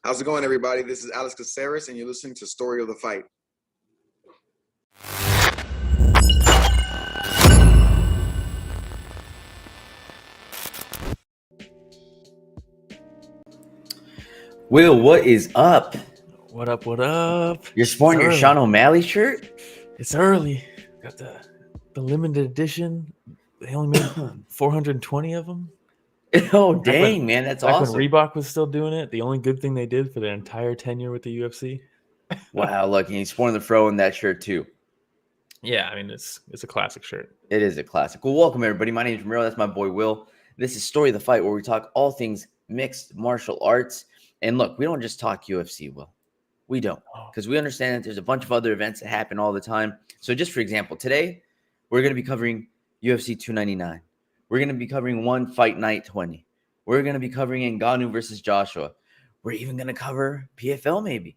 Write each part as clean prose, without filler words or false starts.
How's it going, everybody? This is Alex Caceres, and you're listening to Story of the Fight. Will, what is up? What up? What up? You're sporting your Sean O'Malley shirt? It's early. Got the limited edition. They only made 420 of them. Oh, dang, man. That's awesome. When Reebok was still doing it, the only good thing they did for their entire tenure with the UFC. Wow, look, and he's sporting the fro in that shirt, too. Yeah, I mean, it's a classic shirt. It is a classic. Well, welcome, everybody. My name is Miro. That's my boy, Will. This is Story of the Fight, where we talk all things mixed martial arts. And look, we don't just talk UFC, Will. We don't, because we understand that there's a bunch of other events that happen all the time. So just for example, today, we're going to be covering UFC 299. We're going to be covering One Fight Night 20. We're going to be covering Ngannou versus Joshua. We're even going to cover PFL maybe.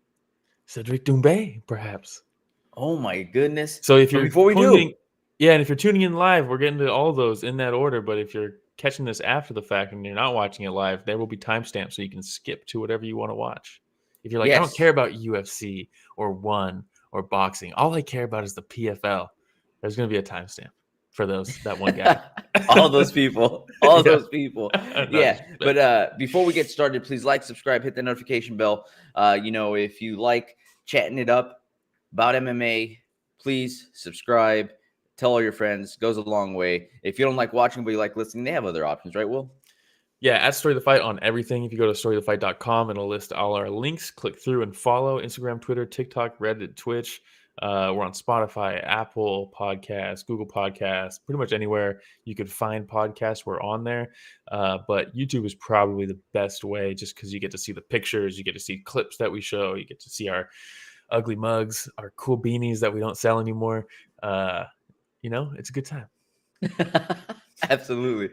Cedric Doumbé, perhaps. Oh, my goodness. So if you're and if you're tuning in live, we're getting to all those in that order. But if you're catching this after the fact and you're not watching it live, there will be timestamps so you can skip to whatever you want to watch. If you're like, I don't care about UFC or One or boxing. All I care about is the PFL. There's going to be a timestamp for that one guy. All those people. Those people. Yeah. But before we get started, please like, subscribe, hit the notification bell. If you like chatting it up about MMA, please subscribe. Tell all your friends. Goes a long way. If you don't like watching but you like listening, they have other options, right, Will? Yeah, at Story of the Fight on everything. If you go to storyofthefight.com, it'll list all our links. Click through and follow Instagram, Twitter, TikTok, Reddit, Twitch. We're on Spotify, Apple Podcasts, Google Podcasts, pretty much anywhere you could find podcasts, we're on there. But YouTube is probably the best way just because you get to see the pictures, you get to see clips that we show, you get to see our ugly mugs, our cool beanies that we don't sell anymore. It's a good time. Absolutely.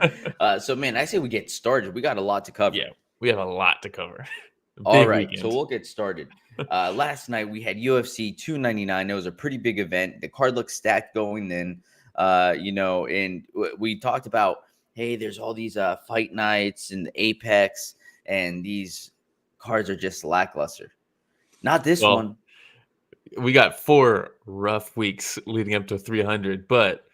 So, man, I say we get started. We got a lot to cover. Yeah, we have a lot to cover. All right, so we'll get started. Last night we had UFC 299. It was a pretty big event. The card looked stacked going in, and we talked about, hey, there's all these fight nights and the Apex, and these cards are just lackluster. Not this one. We got 4 rough weeks leading up to 300, but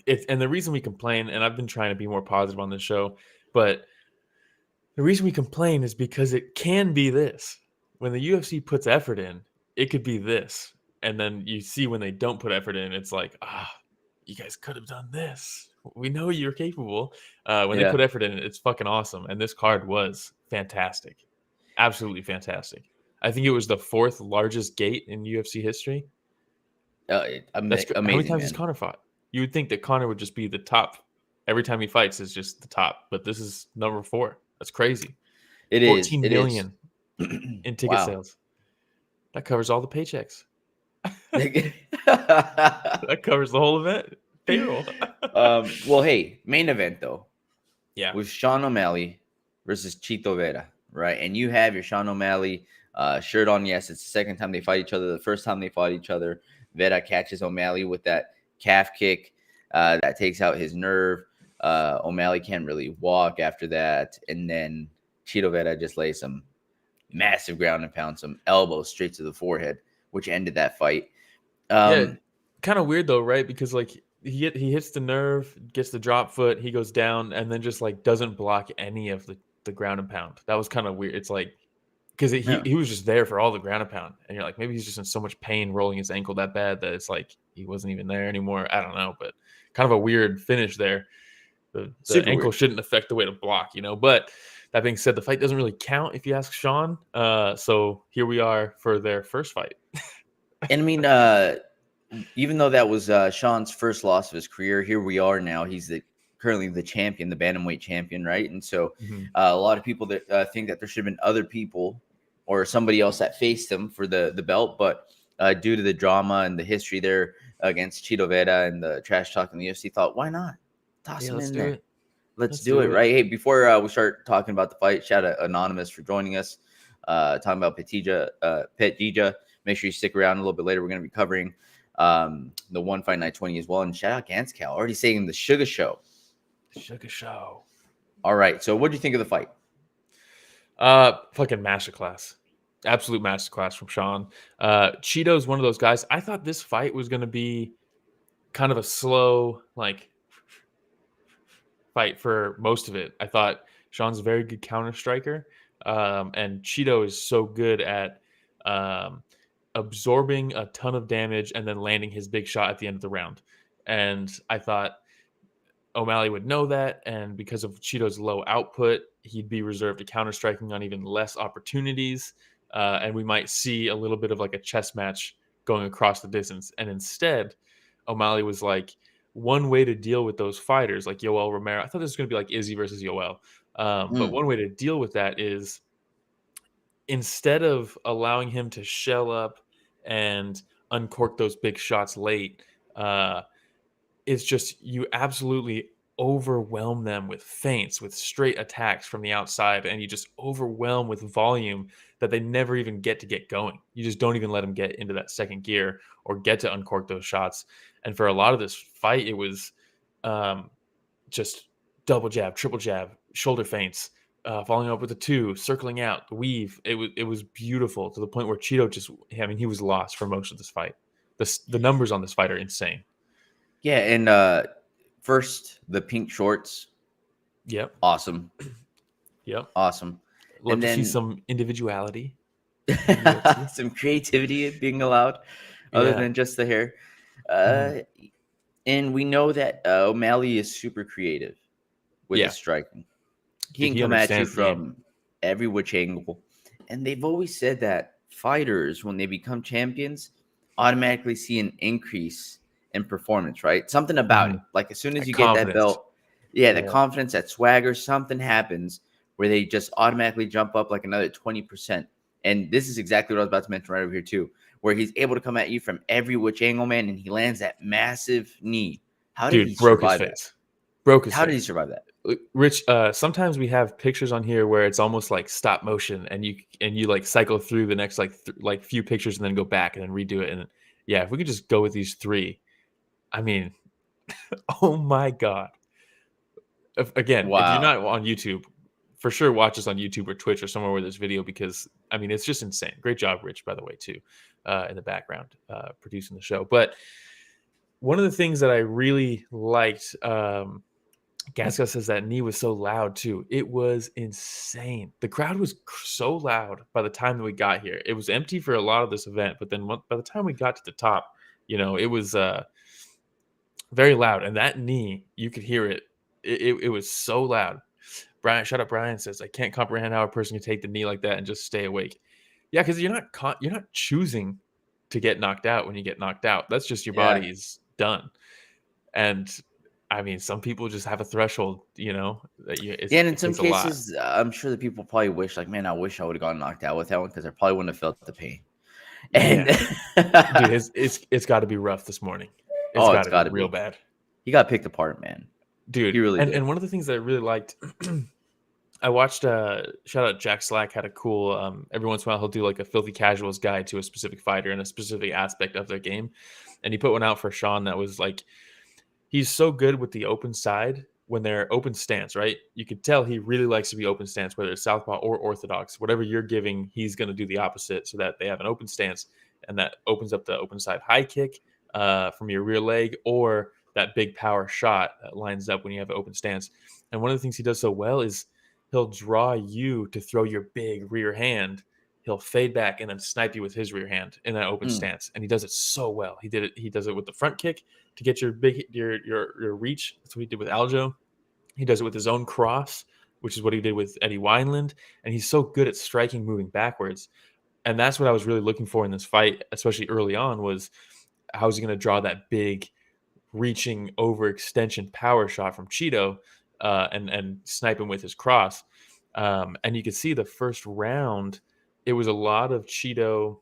and the reason we complain, and I've been trying to be more positive on this show, but the reason we complain is because it can be this. When the UFC puts effort in, it could be this. And then you see when they don't put effort in, it's like, you guys could have done this. We know you're capable. When they put effort in, it's fucking awesome. And this card was fantastic. Absolutely fantastic. I think it was the 4th largest gate in UFC history. Amazing. How many times has Conor fought? You would think that Conor would just be the top. Every time he fights is just the top. But this is number 4. That's crazy. It 14 million in ticket sales. That covers all the paychecks. That covers the whole event. Payroll. Well, hey, main event though. Yeah. With Sean O'Malley versus Chito Vera, right? And you have your Sean O'Malley shirt on. Yes, it's the second time they fight each other. The first time they fought each other, Vera catches O'Malley with that calf kick that takes out his nerve. O'Malley can't really walk after that, and then Chito Vera just lays some massive ground and pound, some elbows straight to the forehead, which ended that fight. Kind of weird though, right? Because like he hits the nerve, gets the drop foot, he goes down, and then just like doesn't block any of the ground and pound. That was kind of weird. It's like because he was just there for all the ground and pound, and you're like, maybe he's just in so much pain rolling his ankle that bad that it's like he wasn't even there anymore. I don't know, but kind of a weird finish there. The ankle weird. Shouldn't affect the way to block, But that being said, the fight doesn't really count if you ask Sean. So here we are for their first fight. And I mean, even though that was Sean's first loss of his career, here we are now. He's currently the champion, the bantamweight champion, right? And so a lot of people that think that there should have been other people or somebody else that faced him for the belt, but due to the drama and the history there against Chito Vera and the trash talk in the UFC, thought, why not toss him in there? Let's do it, right? Hey, before we start talking about the fight, shout out Anonymous for joining us, talking about Phetjeeja. Make sure you stick around a little bit later. We're going to be covering the One Fight Night 20 as well. And shout out Ganscal, already saying the Sugar Show. The Sugar Show. All right. So what do you think of the fight? Fucking masterclass. Absolute masterclass from Sean. Cheeto's one of those guys. I thought this fight was going to be kind of a slow, like, fight for most of it. I thought Sean's a very good counter striker. And Cheeto is so good at absorbing a ton of damage and then landing his big shot at the end of the round. And I thought O'Malley would know that, and because of Cheeto's low output, he'd be reserved to counter striking on even less opportunities, and we might see a little bit of like a chess match going across the distance. And instead, O'Malley was like, one way to deal with those fighters like Yoel Romero. I thought this was going to be like Izzy versus Yoel, but one way to deal with that is instead of allowing him to shell up and uncork those big shots late, it's just you absolutely overwhelm them with feints, with straight attacks from the outside, and you just overwhelm with volume that they never even get to get going. You just don't even let them get into that second gear or get to uncork those shots. And for a lot of this fight, it was just double jab, triple jab, shoulder feints, following up with a two, circling out, the weave. It was beautiful to the point where Cheeto he was lost for most of this fight. The numbers on this fight are insane. Yeah, and first, the pink shorts. Yep. Awesome. Yep. Awesome. Love to see some individuality. Some creativity being allowed other than just the hair. And we know that O'Malley is super creative with his striking. He can come at you from every which angle. And they've always said that fighters, when they become champions, automatically see an increase in performance, right? Something about it. Like as soon as you get that belt, the confidence, that swagger, something happens where they just automatically jump up like another 20%. And this is exactly what I was about to mention right over here too, where he's able to come at you from every which angle, man, and he lands that massive knee. How did he survive that? How did he survive that? Rich, sometimes we have pictures on here where it's almost like stop motion, and you like cycle through the next like few pictures and then go back and then redo it. And yeah, if we could just go with these three, I mean, oh my God. If you're not on YouTube, for sure watch us on YouTube or Twitch or somewhere where there's video, because I mean, it's just insane. Great job, Rich, by the way, too, in the background, producing the show. But one of the things that I really liked, Gasca says that knee was so loud too. It was insane. The crowd was so loud by the time that we got here. It was empty for a lot of this event, but then by the time we got to the top, it was very loud. And that knee, you could hear it. It was so loud. Brian, shut up. Brian says, I can't comprehend how a person can take the knee like that and just stay awake. Yeah, because you're not choosing to get knocked out when you get knocked out. That's just your body is done. And I mean, some people just have a threshold, that and in some cases, I'm sure that people probably wish, like, man, I wish I would have gotten knocked out with that one because I probably wouldn't have felt the pain. And dude, it's got to be rough this morning. It's got to be real bad. He got picked apart, man. Dude, he really did. And one of the things that I really liked, I watched, shout out Jack Slack, had a cool, every once in a while he'll do like a filthy casuals guide to a specific fighter and a specific aspect of their game. And he put one out for Sean that was like, he's so good with the open side when they're open stance, right? You could tell he really likes to be open stance, whether it's southpaw or orthodox. Whatever you're giving, he's going to do the opposite so that they have an open stance, and that opens up the open side high kick from your rear leg, or that big power shot that lines up when you have an open stance. And one of the things he does so well is he'll draw you to throw your big rear hand. He'll fade back and then snipe you with his rear hand in that open stance. And he does it so well. He does it with the front kick to get your reach. That's what he did with Aljo. He does it with his own cross, which is what he did with Eddie Wineland. And he's so good at striking, moving backwards. And that's what I was really looking for in this fight, especially early on, was how is he going to draw that big reaching overextension power shot from Cheeto and snipe him with his cross. And you could see the first round, it was a lot of Cheeto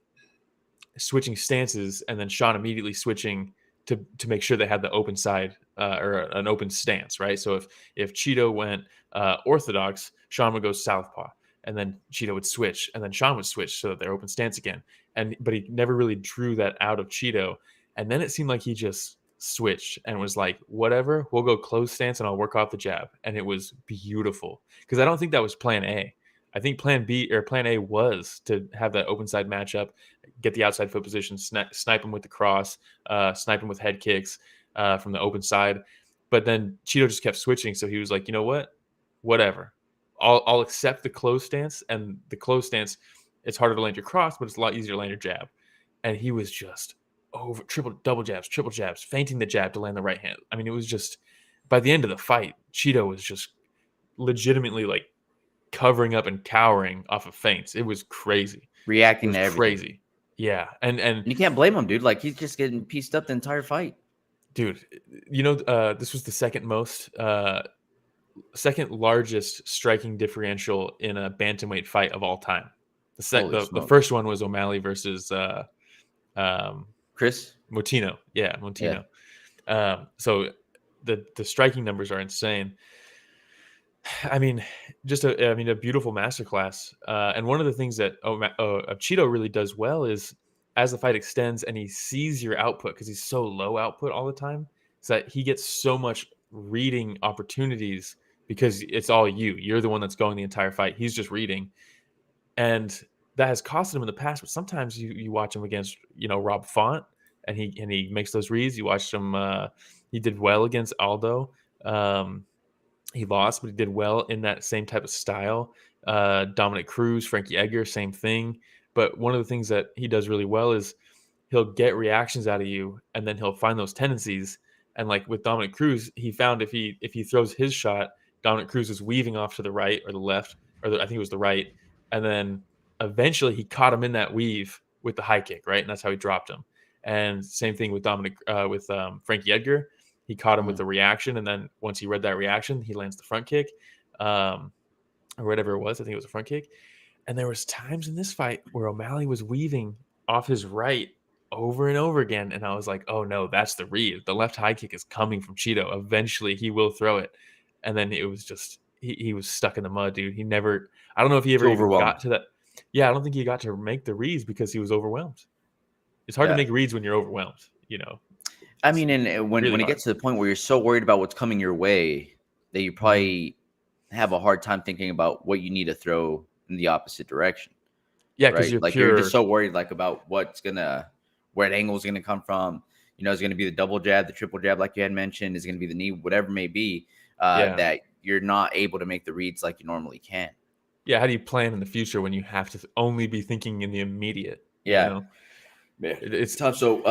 switching stances and then Sean immediately switching to make sure they had the open side or an open stance, right? So if Cheeto went orthodox, Sean would go southpaw, and then Cheeto would switch, and then Sean would switch so that they're open stance again. But he never really drew that out of Cheeto, and then it seemed like he just switched and was like, whatever, we'll go close stance and I'll work off the jab, and it was beautiful because I don't think that was plan A. I think plan B or plan A was to have that open side matchup, get the outside foot position, snipe him with the cross, snipe him with head kicks from the open side. But then Cheeto just kept switching. So he was like, you know what? Whatever. I'll accept the close stance. And the close stance, it's harder to land your cross, but it's a lot easier to land your jab. And he was just over triple jabs, feinting the jab to land the right hand. I mean, it was just, by the end of the fight, Cheeto was just legitimately like covering up and cowering off of feints. It was crazy. Reacting to everything. Crazy. Yeah. And you can't blame him, dude. Like, he's just getting pieced up the entire fight. Dude, this was the second largest striking differential in a bantamweight fight of all time. The first one was O'Malley versus Chris Moutinho. Yeah, Moutinho. Yeah. So the striking numbers are insane. I mean, just a beautiful masterclass. And one of the things that Cheeto really does well is as the fight extends and he sees your output, because he's so low output all the time, is that he gets so much reading opportunities because it's all you. You're the one that's going the entire fight. He's just reading. And that has costed him in the past, but sometimes you watch him against, Rob Font, and he makes those reads. You watched him, he did well against Aldo. He lost, but he did well in that same type of style. Dominic Cruz, Frankie Edgar, same thing. But one of the things that he does really well is he'll get reactions out of you, and then he'll find those tendencies. And like with Dominic Cruz, he found if he throws his shot, Dominic Cruz is weaving off to the right or the left, I think it was the right. And then eventually he caught him in that weave with the high kick, right? And that's how he dropped him. And same thing with Frankie Edgar. He caught him with the reaction, and then once he read that reaction, he lands the front kick, or whatever it was. I think it was a front kick. And there was times in this fight where O'Malley was weaving off his right over and over again, and I was like, "Oh no, that's the read. The left high kick is coming from Cheeto. Eventually, he will throw it." And then it was just he was stuck in the mud, dude. He never. I don't know if he ever even got to that. Yeah, I don't think he got to make the reads because he was overwhelmed. It's hard to make reads when you're overwhelmed, I mean, and when it gets to the point where you're so worried about what's coming your way that you probably have a hard time thinking about what you need to throw in the opposite direction. Yeah, because right? You're just so worried about where the angle is gonna come from. Is it gonna be the double jab, the triple jab, like you had mentioned, is it gonna be the knee, whatever it may be, that you're not able to make the reads like you normally can. Yeah, how do you plan in the future when you have to only be thinking in the immediate? Yeah, it's tough. So,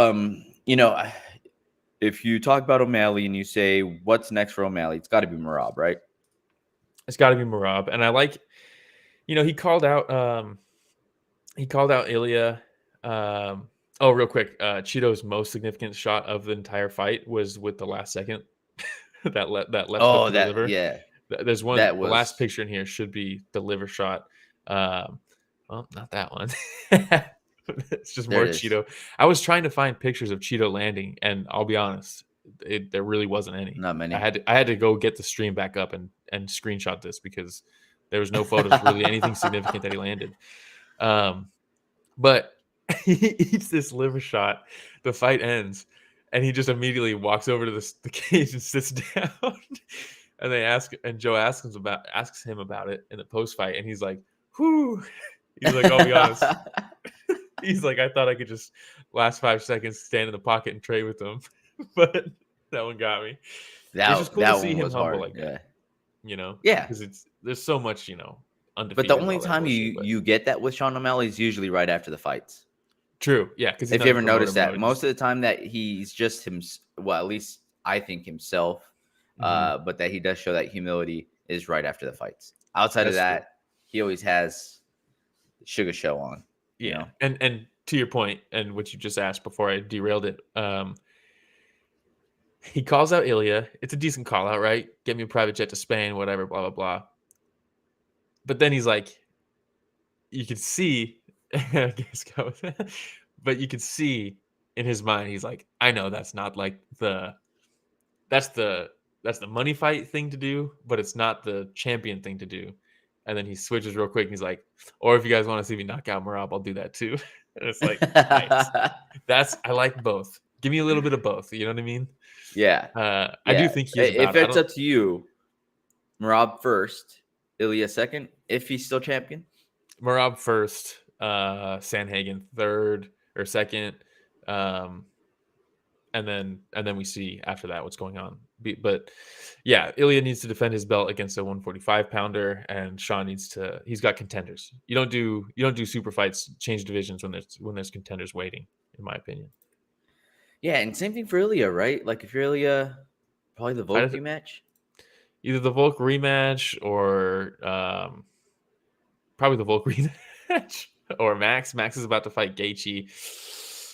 if you talk about O'Malley and you say, what's next for O'Malley? It's got to be Merab, right? It's got to be Merab. And I like, he called out Ilya. Real quick. Cheeto's most significant shot of the entire fight was with the last second. that left hook to the liver. Yeah. There's one, the last picture in here should be the liver shot. Well, not that one. It's just more Cheeto. I was trying to find pictures of Cheeto landing, and I'll be honest, there really wasn't any. Not many. I had to go get the stream back up and screenshot this because there was no photos really anything significant that he landed. But he eats this liver shot. The fight ends, and he just immediately walks over to the cage and sits down. And Joe asks him about it in the post fight, and he's like, "Whoo." He's like, I'll be honest. He's like, I thought I could just last 5 seconds stand in the pocket and trade with them, but that one got me. It's just cool to see him humble like that. Yeah, because there's so much, undefeated. But the only time you get that with Sean O'Malley is usually right after the fights. True, yeah. Because if you ever notice that, most of the time that he's just him. Well, at least I think himself. But that he does show that humility is right after the fights. Outside of that, he always has the sugar show on. Yeah. And to your point, and what you just asked before I derailed it, he calls out Ilya. It's a decent call out, right? Get me a private jet to Spain, whatever, blah, blah, blah. But then he's like, you can see I guess go with that. But you could see in his mind, he's like, I know that's not like that's the money fight thing to do, but it's not the champion thing to do. And then he switches real quick and he's like, or if you guys want to see me knock out Merab, I'll do that too. And it's like, nice. I like both. Give me a little bit of both. You know what I mean? Yeah. I do think he is If it's up to you, Merab first, Ilya second, if he's still champion. Merab first, Sandhagen third or second, and then we see after that what's going on. But yeah, Ilya needs to defend his belt against a 145 pounder, and Sean he's got contenders. You don't do super fights, change divisions when there's contenders waiting, in my opinion. Yeah, and same thing for Ilya, right? Like if you're Ilya, probably the Volk rematch. Either the Volk rematch or probably the Volk rematch or Max. Max is about to fight Gaethje.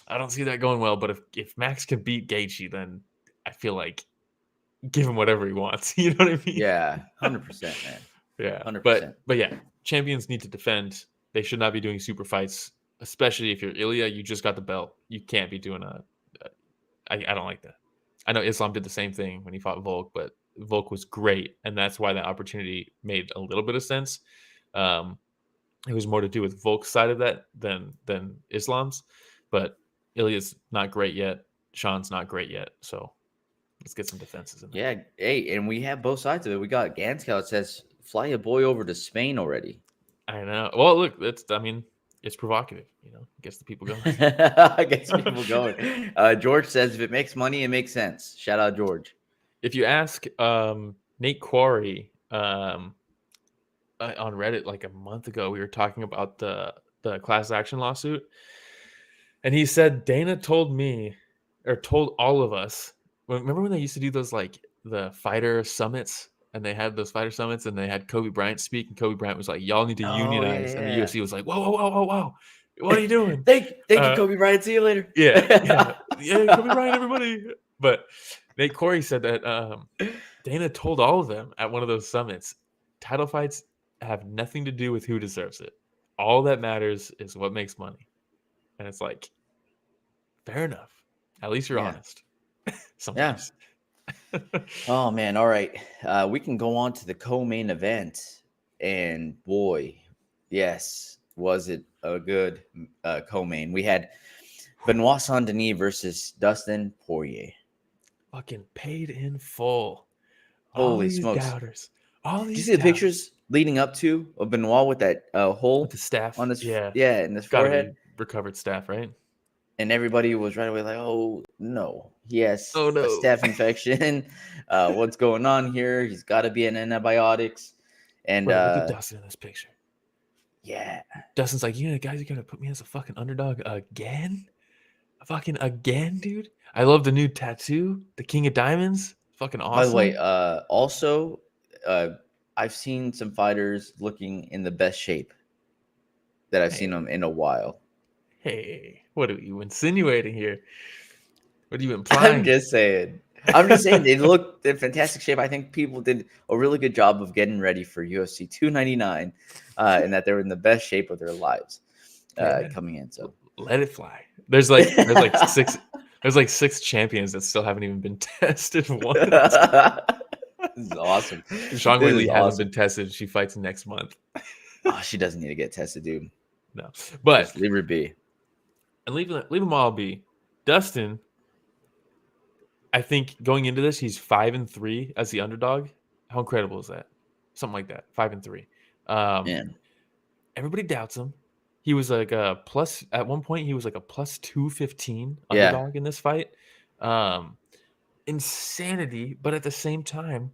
I don't see that going well, but if Max can beat Gaethje, then I feel like give him whatever he wants. You know what I mean? Yeah, 100%, man. Yeah, 100%. But yeah, champions need to defend. They should not be doing super fights, especially if you're Ilya. You just got the belt. You can't be doing I don't like that. I know Islam did the same thing when he fought Volk, but Volk was great, and that's why that opportunity made a little bit of sense. It was more to do with Volk's side of that than Islam's, but Ilya's not great yet. Sean's not great yet, so let's get some defenses in there. Yeah, hey, and we have both sides of it. We got Ganscow that says fly a boy over to Spain already. I know. Well, look, it's provocative, you know. Gets the people going. Gets people going. George says if it makes money, it makes sense. Shout out George. If you ask Nate Quarry on Reddit like a month ago, we were talking about the class action lawsuit, and he said Dana told me or told all of us. Remember when they used to do those like the fighter summits, and they had those fighter summits, and they had Kobe Bryant speak, and Kobe Bryant was like, "Y'all need to unionize," and the UFC was like, "Whoa! What are you doing?" Thank you, Kobe Bryant. See you later. Yeah, Kobe Bryant, everybody. But Nate Quarry said that Dana told all of them at one of those summits, title fights have nothing to do with who deserves it. All that matters is what makes money. And it's like, fair enough. At least you're honest. Sometimes. Yeah. Oh, man. All right. We can go on to the co-main event. And boy, yes, was it a good co-main. We had Benoit Saint-Denis versus Dustin Poirier. Fucking paid in full. Holy smokes. Doubters. All these Did you see the pictures leading up to of Benoit with that hole? With the staph. On his, in his forehead? Recovered staph, right? And everybody was right away like, oh, no. He has a staph infection. What's going on here? He's got to be on antibiotics. And look at Dustin in this picture. Yeah. Dustin's like, guys, you got to put me as a fucking underdog again? Fucking again, dude? I love the new tattoo. The King of Diamonds. Fucking awesome. By the way, also, I've seen some fighters looking in the best shape that I've seen them in a while. Hey, what are you insinuating here? What are you implying? I'm just saying they look in fantastic shape. I think people did a really good job of getting ready for UFC 299, and that they were in the best shape of their lives coming in. So let it fly. There's like six. There's like 6 champions that still haven't even been tested once. This is awesome. Sean Whaley hasn't been tested. She fights next month. Oh, she doesn't need to get tested, dude. No, but just leave her be. And leave them all be. Dustin, I think going into this, he's 5-3 as the underdog. How incredible is that? Something like that. 5-3. Man. Everybody doubts him. He was like a plus at one point. He was like a plus 215 underdog in this fight. Insanity, but at the same time,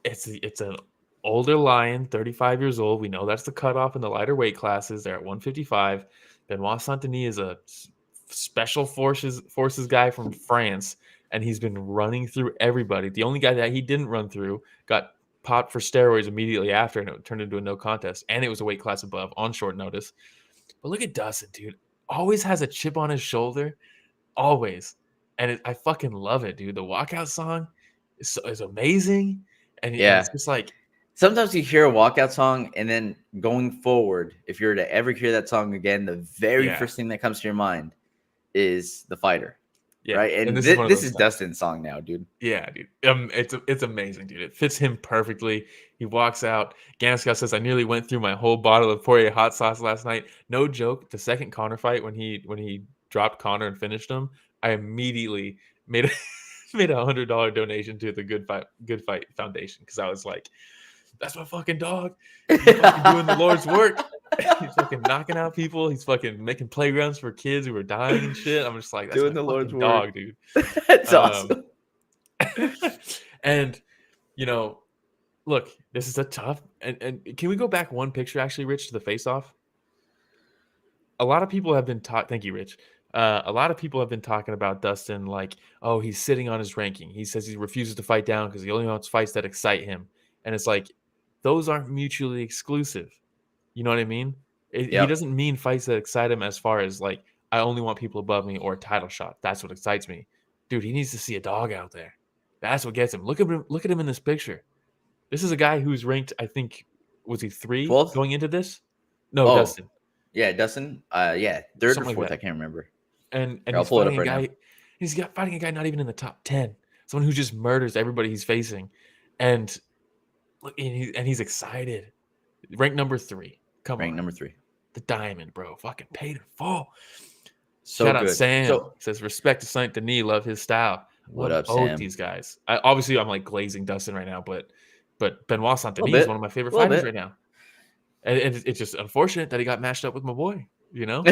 it's an older lion, 35 years old. We know that's the cutoff in the lighter weight classes. They're at 155. Benoit Saint-Denis is a special forces guy from France, and he's been running through everybody. The only guy that he didn't run through got popped for steroids immediately after, and it turned into a no contest, and it was a weight class above on short notice. But look at Dustin, dude. Always has a chip on his shoulder. Always. And I fucking love it, dude. The walkout song is amazing. And it's just like... sometimes you hear a walkout song, and then going forward, if you're to ever hear that song again, the very first thing that comes to your mind is the fighter. Yeah. Right. And this this is is Dustin's song now, dude. Yeah, dude. It's amazing, dude. It fits him perfectly. He walks out. Ganescow says, "I nearly went through my whole bottle of Poirier hot sauce last night." No joke. The second Connor fight, when he dropped Connor and finished him, I immediately made a made $100 donation to the Good Fight Foundation, because I was like, "That's my fucking dog. He's fucking doing the Lord's work. He's fucking knocking out people. He's fucking making playgrounds for kids who are dying and shit." I'm just like, "That's Doing my the Lord's fucking work. dog, dude." That's awesome. And look, this is a tough. And can we go back one picture, actually, Rich, to the face-off? A lot of people have been taught. Thank you, Rich. A lot of people have been talking about Dustin like, oh, he's sitting on his ranking. He says he refuses to fight down because he only wants fights that excite him. And it's like, those aren't mutually exclusive. You know what I mean? He doesn't mean fights that excite him as far as like, I only want people above me or a title shot. That's what excites me. Dude, he needs to see a dog out there. That's what gets him. Look at him in this picture. This is a guy who's ranked, I think, was he 3 12th? going into this? No, Dustin. Yeah, Dustin. Yeah, 3rd Something or 4th. like I can't remember. And I'll he's pull it fighting up a right guy. now. He's fighting a guy not even in the top 10. Someone who just murders everybody he's facing, and he's excited. Ranked number 3. Come on. Ranked number 3. The diamond, bro. Fucking paid in full. So Shout out good. Sam. Says respect to Saint-Denis. Love his style. What Love up, both Sam? these guys. Obviously, I'm like glazing Dustin right now, but Benoit Saint-Denis is one of my favorite Little fighters bit. right now. And it's just unfortunate that he got matched up with my boy, you know?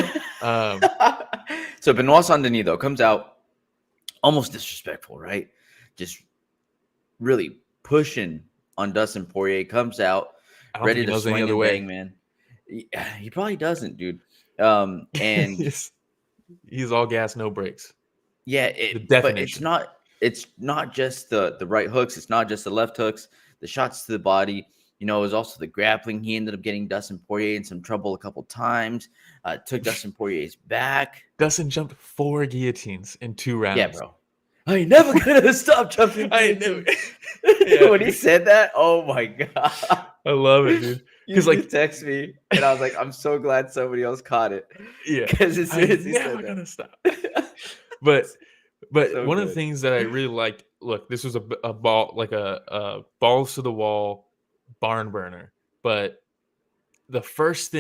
So Benoit Saint-Denis, though, comes out almost disrespectful, right? Just really pushing on Dustin Poirier. Comes out I don't ready think he to knows any swing other and way. bang, man. He probably doesn't, dude. And he's all gas, no brakes. yeah, but it's not just the right hooks. It's not just the left hooks. The shots to the body. You know, it was also the grappling. He ended up getting Dustin Poirier in some trouble a couple times. Took Dustin Poirier's back. Dustin jumped 4 guillotines in 2 rounds. Yeah, bro. I ain't never gonna stop jumping. I knew. When he said that, oh my god, I love it, dude. Because like text me, and I was like, I'm so glad somebody else caught it. Yeah, because as soon as he never said gonna stop. But So one good. of the things that I really liked. Look, this was a ball, like a balls to the wall barn burner. But my first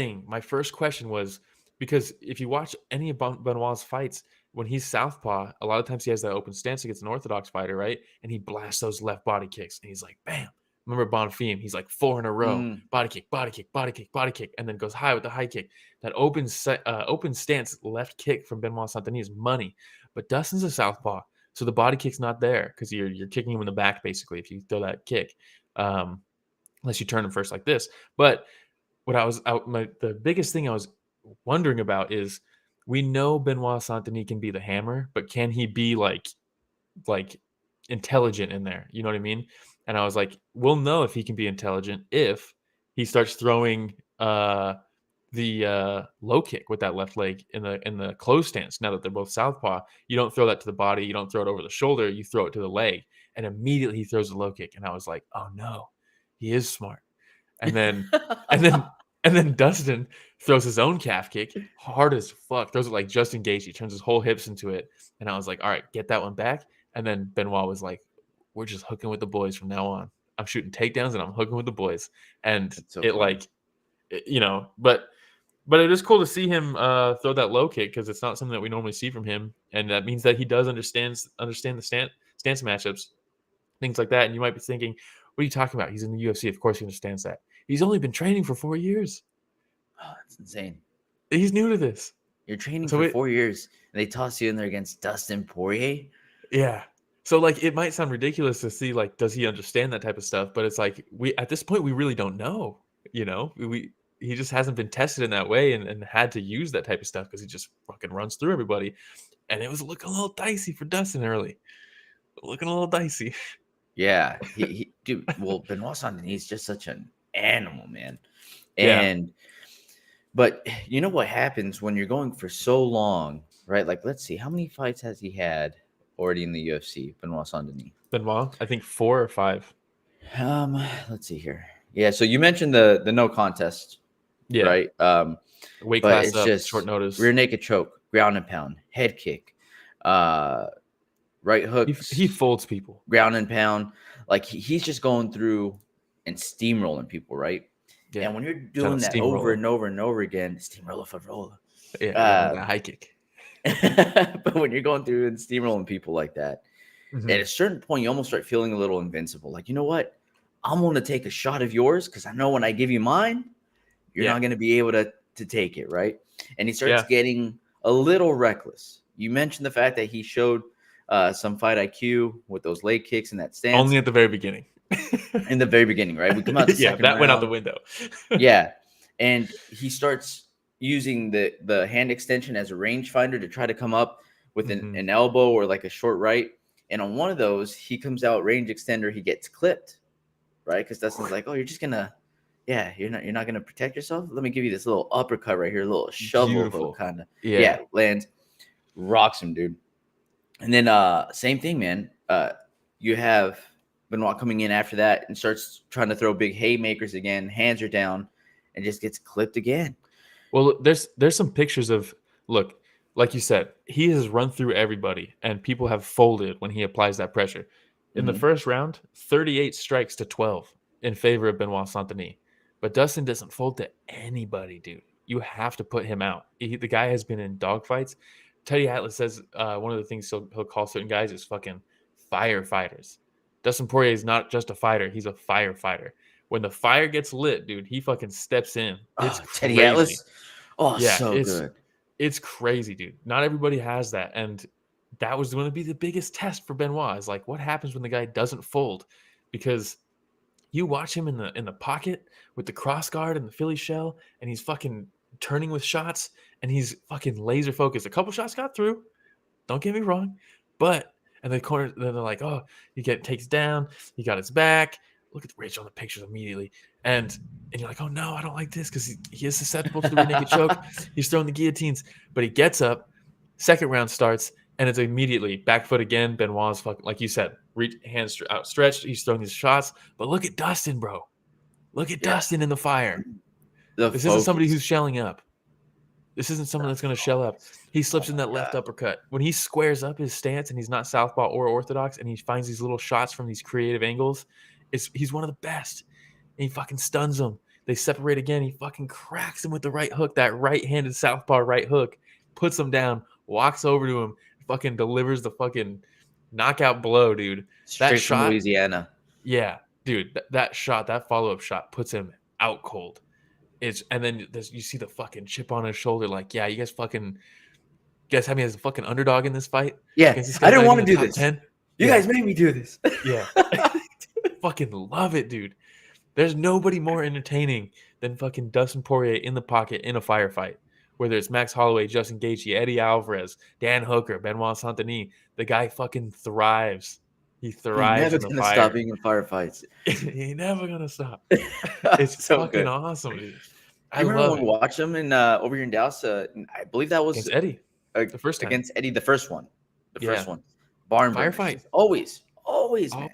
question was, because if you watch any of Benoit's fights, when he's southpaw, a lot of times he has that open stance against an orthodox fighter, right? And he blasts those left body kicks, and he's like, bam. Remember Bonfim? He's like 4 in a row. Body kick, body kick, body kick, body kick, and then goes high with the high kick. That open stance left kick from Benoit Saint-Denis is money. But Dustin's a southpaw, so the body kick's not there because you're kicking him in the back, basically, if you throw that kick. Unless you turn him first like this. But the biggest thing I was wondering about is, we know Benoit Saint-Denis can be the hammer, but can he be like intelligent in there? You know what I mean? And I was like, we'll know if he can be intelligent if he starts throwing the low kick with that left leg in the closed stance. Now that they're both southpaw, you don't throw that to the body, you don't throw it over the shoulder, you throw it to the leg, and immediately he throws the low kick. And I was like, oh no, he is smart. And then Dustin throws his own calf kick hard as fuck, throws it like Justin Gaethje, turns his whole hips into it. And I was like, all right, get that one back. And then Benoit was like, we're just hooking with the boys from now on. I'm shooting takedowns and I'm hooking with the boys. And so it funny. like, you know, but it is cool to see him throw that low kick, because it's not something that we normally see from him. And that means that he does understand the stance matchups, things like that. And you might be thinking, what are you talking about? He's in the UFC. Of course he understands that. He's only been training for 4 years. Oh, that's insane. He's new to this. You're training for 4 years, and they toss you in there against Dustin Poirier? Yeah. So, like, it might sound ridiculous to see, like, does he understand that type of stuff? But it's like, at this point, we really don't know, you know? He just hasn't been tested in that way and had to use that type of stuff because he just fucking runs through everybody. And it was looking a little dicey for Dustin early. Looking a little dicey. Yeah. Dude, well, Benoit Saint-Denis is just such an animal, man. But you know what happens when you're going for so long, right? Like, let's see, how many fights has he had already in the UFC, Benoit Saint-Denis? Benoit, I think 4 or 5. Let's see here. Yeah. So you mentioned the no contest, Yeah. right? Weight But class it's up, just short notice. rear naked choke, ground and pound, head kick, right hooks. He folds people. Ground and pound. Like he's just going through and steamrolling people, right? Yeah. And when you're doing that over and over and over again, steamroller for roller. Yeah, that high kick. But when you're going through and steamrolling people like that, Mhm. at a certain point, you almost start feeling a little invincible. Like, you know what? I'm going to take a shot of yours because I know when I give you mine, you're not going to be able to take it, right? And he starts getting a little reckless. You mentioned the fact that he showed some fight IQ with those leg kicks and that stance. Only at the very beginning. In the very beginning, right? We come out the second round. Went out the window. Yeah. And he starts using the hand extension as a rangefinder to try to come up with an elbow or like a short right. And on one of those, he comes out range extender, he gets clipped, right? Because Dustin's like, oh, you're just gonna, you're not gonna protect yourself. Let me give you this little uppercut right here, a little shovel hook kind of. Yeah, lands, rocks him, dude. And then same thing, man. You have Benoit coming in after that and starts trying to throw big haymakers again. Hands are down, and just gets clipped again. Well, there's some pictures of, look, like you said, he has run through everybody, and people have folded when he applies that pressure. In the first round, 38 strikes to 12 in favor of Benoit Saint-Denis. But Dustin doesn't fold to anybody, dude. You have to put him out. The guy has been in dogfights. Teddy Atlas says one of the things he'll call certain guys is fucking firefighters. Dustin Poirier is not just a fighter. He's a firefighter. When the fire gets lit, dude, he fucking steps in. It's Teddy crazy. Atlas. Oh, yeah, so good. It's crazy, dude. Not everybody has that. And that was going to be the biggest test for Benoit, is like, what happens when the guy doesn't fold? Because you watch him in the pocket with the cross guard and the Philly shell, and he's fucking turning with shots, and he's fucking laser focused. A couple shots got through. Don't get me wrong. But and the corner, then they're like, oh, takes down, he got his back. Look at the Rich on the pictures immediately. And you're like, oh no, I don't like this, because he is susceptible to the rear naked choke. He's throwing the guillotines. But he gets up, second round starts, and it's immediately back foot again. Benoit's fucking, like you said, hands outstretched. He's throwing these shots. But look at Dustin, bro. Look at Dustin in the fire. This isn't somebody who's shelling up. This isn't someone that's going to shell up. He slips in that left uppercut. When he squares up his stance and he's not southpaw or orthodox, and he finds these little shots from these creative angles, he's one of the best. And he fucking stuns him. They separate again. He fucking cracks him with the right hook, that right-handed southpaw right hook, puts him down, walks over to him, fucking delivers the fucking knockout blow, dude. Straight from Louisiana. Yeah, dude. That shot, that follow-up shot puts him out cold. And then you see the fucking chip on his shoulder, like, yeah, you guys have me as a fucking underdog in this fight. Yeah, I didn't want to do this. 10. You guys made me do this. Yeah, fucking love it, dude. There's nobody more entertaining than fucking Dustin Poirier in the pocket in a firefight. Whether it's Max Holloway, Justin Gaethje, Eddie Alvarez, Dan Hooker, Benoit Saint-Denis, the guy fucking thrives. He thrives. He's never gonna stop being in firefights. He never gonna stop. It's so fucking awesome, dude. I remember when we watched him in over here in Dallas. I believe that was against Eddie. The first time. Against Eddie, the first one. First one. Barn firefight. Always, man.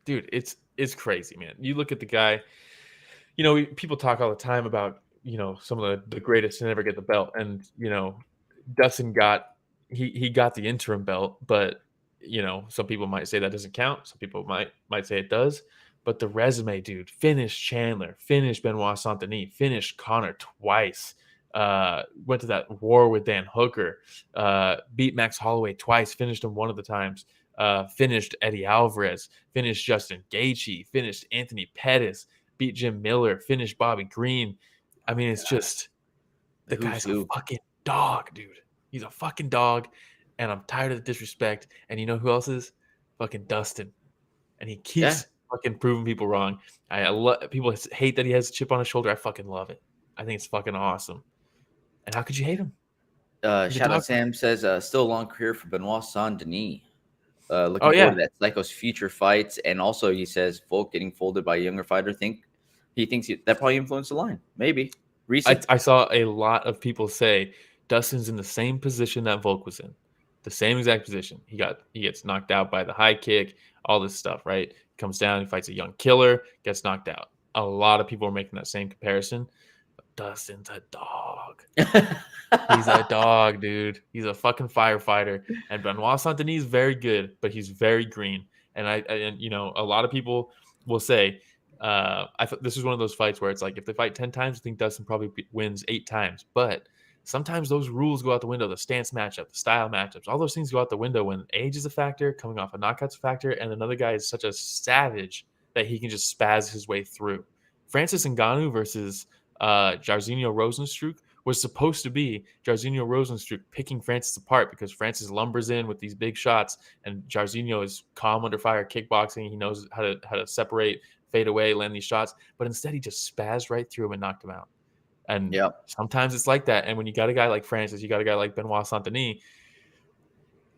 Dude, it's crazy, man. You look at the guy. You know, people talk all the time about, you know, some of the greatest to never get the belt, and you know, Dustin got the interim belt, but you know, some people might say that doesn't count. Some people might say it does. But the resume, dude, finished Chandler, finished Benoit Saint-Denis, finished Connor twice, went to that war with Dan Hooker, beat Max Holloway twice, finished him one of the times, finished Eddie Alvarez, finished Justin Gaethje, finished Anthony Pettis, beat Jim Miller, finished Bobby Green. I mean, it's just, the guy's a fucking dog, dude. He's a fucking dog. And I'm tired of the disrespect. And you know who else is? Fucking Dustin. And he keeps fucking proving people wrong. People hate that he has a chip on his shoulder. I fucking love it. I think it's fucking awesome. And how could you hate him? Shout out Sam says, still a long career for Benoit Saint-Denis. Looking forward to that Psycho's future fights. And also he says Volk getting folded by a younger fighter. He thinks that probably influenced the line. Maybe. I saw a lot of people say Dustin's in the same position that Volk was in. The same exact position. He gets knocked out by the high kick, all this stuff, right? Comes down, he fights a young killer, gets knocked out. a lot of people are making that same comparison. Dustin's a dog. He's a dog, dude. He's a fucking firefighter. And Benoit Saint-Denis is very good, but he's very green. And a lot of people will say, I thought this is one of those fights where it's like if they fight 10 times, I think Dustin probably wins 8 times. But sometimes those rules go out the window. The stance matchup, the style matchups, all those things go out the window when age is a factor, coming off a knockout's a factor, and another guy is such a savage that he can just spaz his way through. Francis Ngannou versus Jairzinho Rozenstruik was supposed to be Jairzinho Rozenstruik picking Francis apart because Francis lumbers in with these big shots, and Jairzinho is calm under fire, kickboxing. He knows how to separate, fade away, land these shots. But instead, he just spazzed right through him and knocked him out. And sometimes it's like that. And when you got a guy like Francis, you got a guy like Benoit Saint-Denis,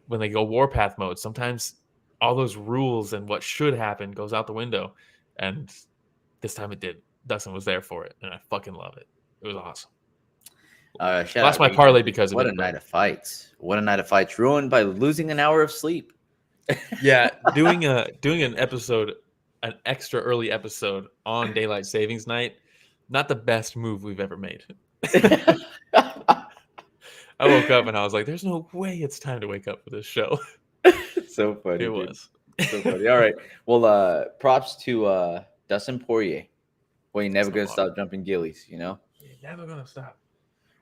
when they go warpath mode, sometimes all those rules and what should happen goes out the window. And this time it did. Dustin was there for it, and I fucking love it. It was awesome. Lost my parlay because of it. What a night of fights! What a night of fights! Ruined by losing an hour of sleep. Yeah, doing an episode, an extra early episode on daylight savings night, not the best move we've ever made. I woke up and I was like, "There's no way it's time to wake up for this show." So funny. It was so funny. All right. Well, props to Dustin Poirier. Well, you're never gonna stop jumping gillies, you know. You're never gonna stop.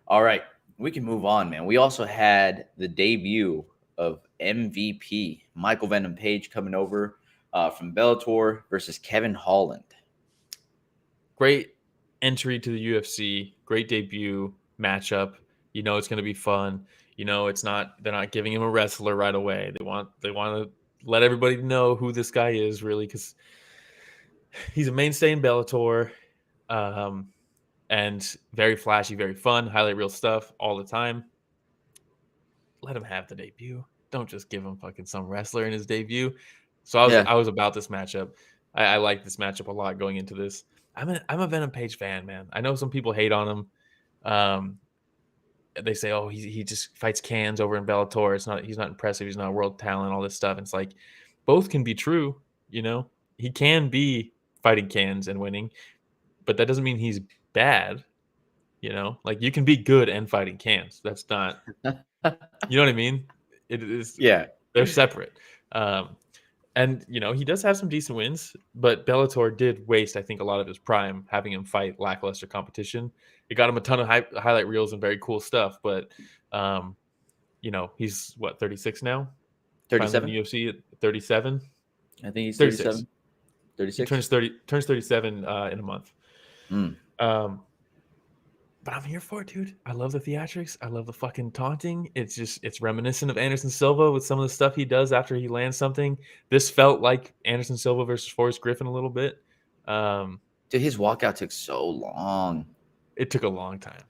All right, we can move on, man. We also had the debut of MVP Michael Venom Page coming over from Bellator versus Kevin Holland. Great entry to the UFC. Great debut matchup. You know it's going to be fun. You know they're not giving him a wrestler right away. They want to let everybody know who this guy is really, because he's a mainstay in Bellator. And very flashy, very fun, highlight reel stuff all the time. Let him have the debut. Don't just give him fucking some wrestler in his debut. So I was about this matchup. I like this matchup a lot going into this. I'm a Venom Page fan, man. I know some people hate on him. They say, oh, he just fights cans over in Bellator. He's not impressive. He's not a world talent. All this stuff. And it's like both can be true. You know, he can be fighting cans and winning, but that doesn't mean he's bad. You know, like you can be good and fighting cans. That's not, you know what I mean? It is. Yeah, they're separate. And you know, he does have some decent wins, but Bellator did waste, I think, a lot of his prime having him fight lackluster competition. It got him a ton of highlight reels and very cool stuff, but you know, he's what, 36 now? 37 UFC at 37. I think he's 37. 36. He turns 37 in a month. But I'm here for it, dude. I love the theatrics. I love the fucking taunting. It's reminiscent of Anderson Silva with some of the stuff he does after he lands something. This felt like Anderson Silva versus Forrest Griffin a little bit. Dude, his walkout took so long. It took a long time.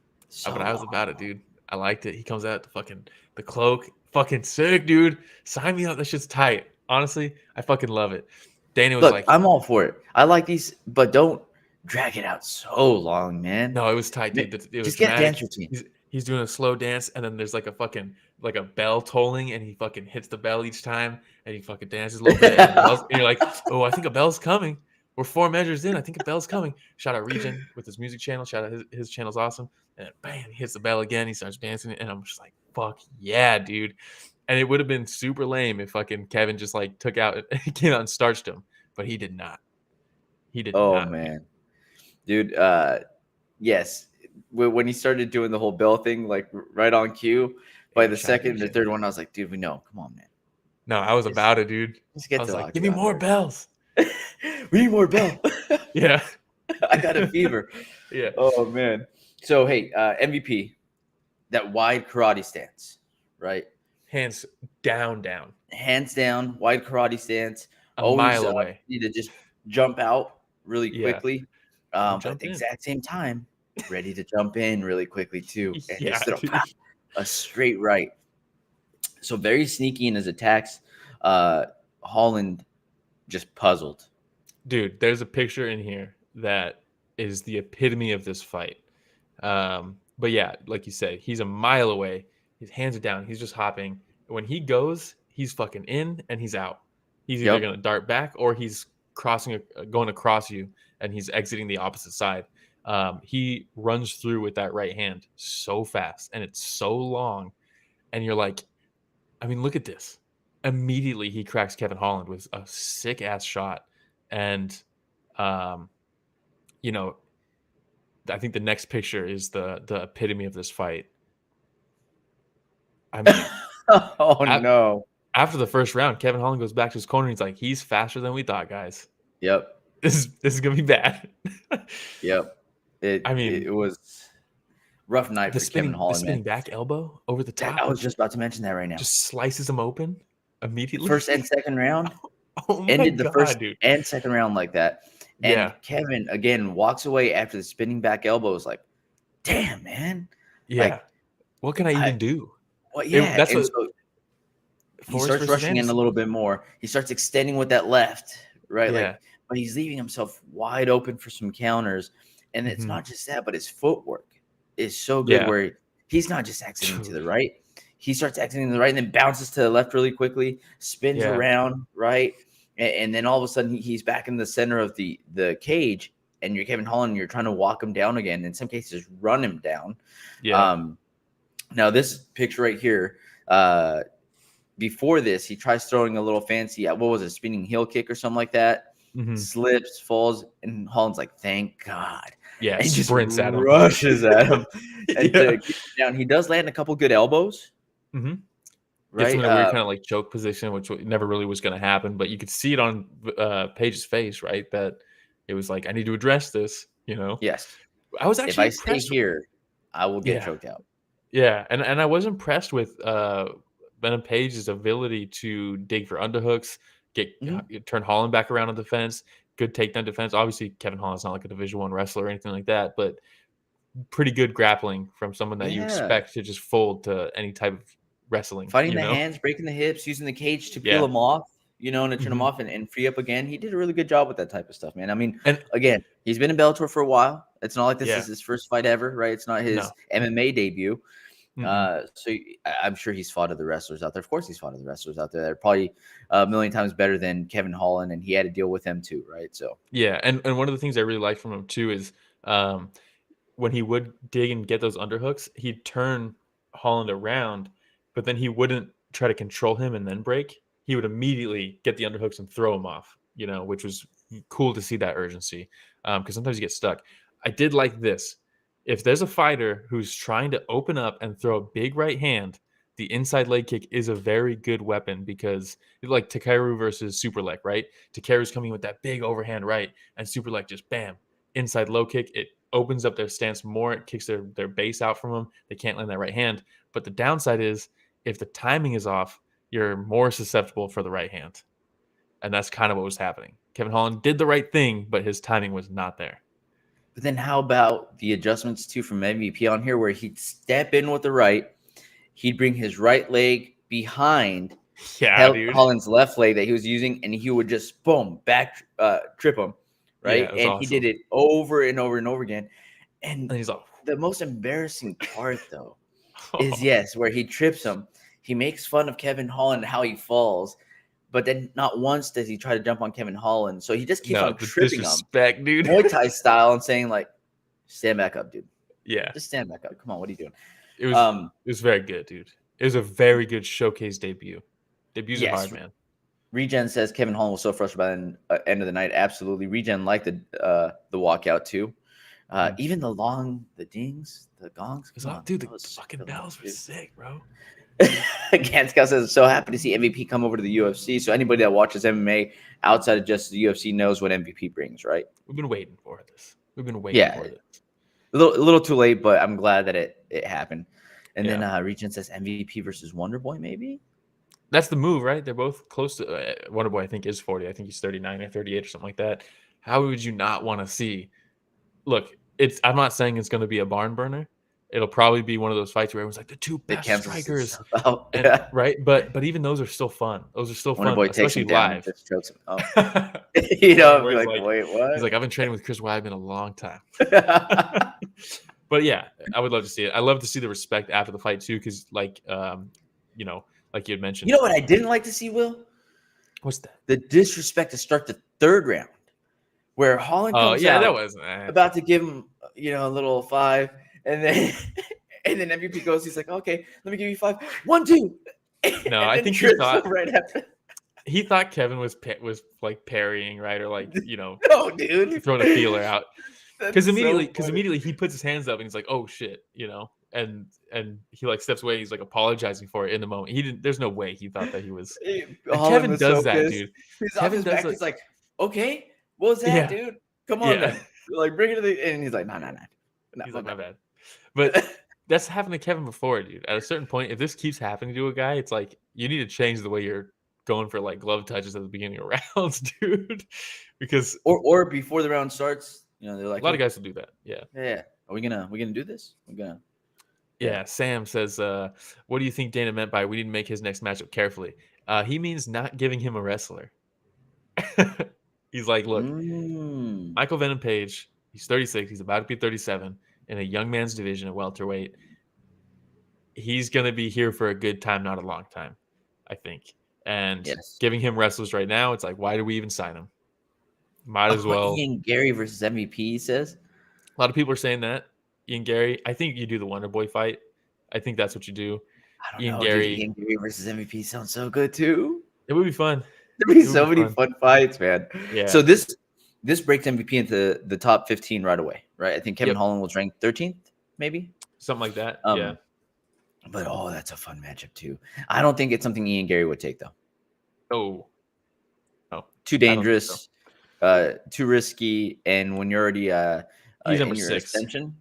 But I was about it, dude. I liked it. He comes out the cloak. Fucking sick, dude. Sign me up. That shit's tight. Honestly, I fucking love it. Dana was like, I'm all for it. I like these, but don't drag it out so long, man. No, it was tight, dude. It was just get a dance routine. He's doing a slow dance, and then there's like a bell tolling, and he fucking hits the bell each time, and he fucking dances a little bit, and you're like, oh, I think a bell's coming. We're 4 measures in. I think a bell's coming. Shout out Regen with his music channel. Shout out his channel's awesome. And bam, he hits the bell again. He starts dancing, and I'm just like, fuck yeah, dude. And it would have been super lame if fucking Kevin just like came out and starched him, but he did not. He did not. Oh man. Dude, yes. When he started doing the whole bell thing, like right on cue, by the second, the third one, I was like, dude, we know. Come on, man. No, I was about it, dude. I was like, give me more bells. We need more bell. Yeah. I got a fever. Yeah. Oh, man. So, hey, MVP, that wide karate stance, right? Hands down. Hands down, wide karate stance. A mile away. Need to just jump out really quickly. Yeah. But at the exact same time, ready to jump in really quickly too. And just throw a straight right. So very sneaky in his attacks. Holland just puzzled. Dude, there's a picture in here that is the epitome of this fight. But yeah, like you said, he's a mile away. His hands are down. He's just hopping. When he goes, he's fucking in and he's out. He's either going to dart back or he's going across you and he's exiting the opposite side. He runs through with that right hand so fast, and it's so long, and you're like, I mean, look at this. Immediately, he cracks Kevin Holland with a sick ass shot, and you know, I think the next picture is the epitome of this fight. I mean, Oh no. After the first round, Kevin Holland goes back to his corner. And he's like, he's faster than we thought, guys. Yep. This is gonna be bad. Yep. It was rough night for Kevin Holland. The spinning back elbow over the top. I was just about to mention that right now. Just slices him open immediately. First and second round. Ended the first and second round like that. And Kevin again walks away after the spinning back elbow. Is like, damn, man. Yeah. Like, what can I even do? Well, yeah. That's what. So he starts rushing in a little bit more. He starts extending with that left, right? Yeah. Like, but he's leaving himself wide open for some counters. And it's not just that, but his footwork is so good where he's not just exiting to the right. He starts exiting to the right and then bounces to the left really quickly, spins around, right? And then all of a sudden he's back in the center of the cage, and you're Kevin Holland, and you're trying to walk him down again. In some cases, run him down. Yeah. Now this picture right here, before this, he tries throwing a little fancy, what was it, spinning heel kick or something like that. Slips, falls, and Holland's like, "Thank God!" Yeah, and he sprints at him, rushes at him, and to keep him down. He does land a couple good elbows. Right, gets him in a weird kind of like choke position, which never really was going to happen, but you could see it on Paige's face, right? That it was like, I need to address this. You know? Yes. I was actually if I stay here, I will get choked out. Yeah, and I was impressed with Venom Page's ability to dig for underhooks, turn Holland back around on defense, good takedown defense. Obviously, Kevin Holland's not like a Division I wrestler or anything like that, but pretty good grappling from someone that you expect to just fold to any type of wrestling. Fighting the hands, breaking the hips, using the cage to peel them off, and to turn them off and free up again. He did a really good job with that type of stuff, man. I mean, and again, he's been in Bellator for a while. It's not like this is his first fight ever, right? It's not his MMA debut. So I'm sure he's fought other wrestlers out there. Of course, he's fought other wrestlers out there. They're probably a million times better than Kevin Holland, and he had to deal with them too, right? So and one of the things I really liked from him too is when he would dig and get those underhooks, he'd turn Holland around, but then he wouldn't try to control him and then break. He would immediately get the underhooks and throw him off, which was cool to see that urgency because sometimes you get stuck. I did like this. If there's a fighter who's trying to open up and throw a big right hand, the inside leg kick is a very good weapon because like Takeru versus Superlek, right? Takeru's coming with that big overhand right, and Superlek just bam, inside low kick. It opens up their stance more. It kicks their base out from them. They can't land that right hand. But the downside is if the timing is off, you're more susceptible for the right hand. And that's kind of what was happening. Kevin Holland did the right thing, but his timing was not there. But then how about the adjustments too from MVP on here where he'd step in with the right, he'd bring his right leg behind Holland's left leg that he was using, and he would just boom back trip him, right? And awesome. He did it over and over and over again. And he's like, the most embarrassing part though is where he trips him. He makes fun of Kevin Holland how he falls. But then not once does he try to jump on Kevin Holland. So he just keeps on tripping him. Dude. Muay Thai style and saying like, stand back up, dude. Yeah. Just stand back up. Come on, what are you doing? It was very good, dude. It was a very good showcase debut. Debuts are hard, man. Regen says Kevin Holland was so frustrated by the end of the night. Absolutely. Regen liked the walkout too. Even the dings, the gongs. Dude, the fucking bells were sick, bro. Again, Scout says, so happy to see MVP come over to the UFC. So anybody that watches MMA outside of just the UFC knows what MVP brings, right? We've been waiting for this. We've been waiting for this. A little too late, but I'm glad that it happened. And then Regen says MVP versus Wonderboy, maybe? That's the move, right? They're both close to Wonderboy. I think is 40. I think he's 39 or 38 or something like that. How would you not want to see? Look, I'm not saying it's going to be a barn burner. It'll probably be one of those fights where everyone's like the two best strikers, right? But even those are still fun. Those are still fun, especially live. Just chokes him. Oh. Like, wait, what? He's like, I've been training with Chris Weidman a long time. But yeah, I would love to see it. I love to see the respect after the fight too, because like you had mentioned. You know what I didn't like to see, Will? What's that? The disrespect to start the third round. where Holland comes yeah, out that wasn't about to give him, a little 5, and then MVP goes, he's like, okay, let me give you 5, 1, 2. No, and I then think he trips thought right after. he thought Kevin was like parrying, right, or like No, dude, throwing a feeler out. Because That's so immediately he puts his hands up and he's like, "Oh shit," and he like steps away. He's like apologizing for it in the moment. He didn't. There's no way he thought that he was. And Holland Kevin was does so that, pissed. dude. He's off Kevin his does back. like, He's like, okay, what was that, Yeah. dude? Come on, Yeah. then. Like, bring it to the. And he's like, no. He's like, my bad. But that's happened to Kevin before, dude. At a certain point, if this keeps happening to a guy, it's like you need to change the way you're going for like glove touches at the beginning of rounds, dude. Because or before the round starts, they're like, a lot of guys will do that. Yeah. Yeah. Are we gonna do this? We're gonna. Yeah. Sam says, what do you think Dana meant by we need to make his next matchup carefully? He means not giving him a wrestler. He's like, look, Michael Venom Page, he's 36. He's about to be 37 in a young man's division at welterweight. He's going to be here for a good time, not a long time, I think. And giving him wrestlers right now, it's like, why do we even sign him? Might as well. Ian Gary versus MVP, he says. A lot of people are saying that. Ian Gary, I think you do the Wonder Boy fight. I think that's what you do. I don't know, dude. Ian Gary versus MVP sounds so good too. It would be fun. There'd be so many fun fights, man. Yeah. So this breaks MVP into the top 15 right away, right? I think Kevin Holland was ranked 13th, maybe something like that. Yeah. But that's a fun matchup too. I don't think it's something Ian Gary would take though. Oh, too dangerous, too risky, and when you're already he's in number your 6. extension,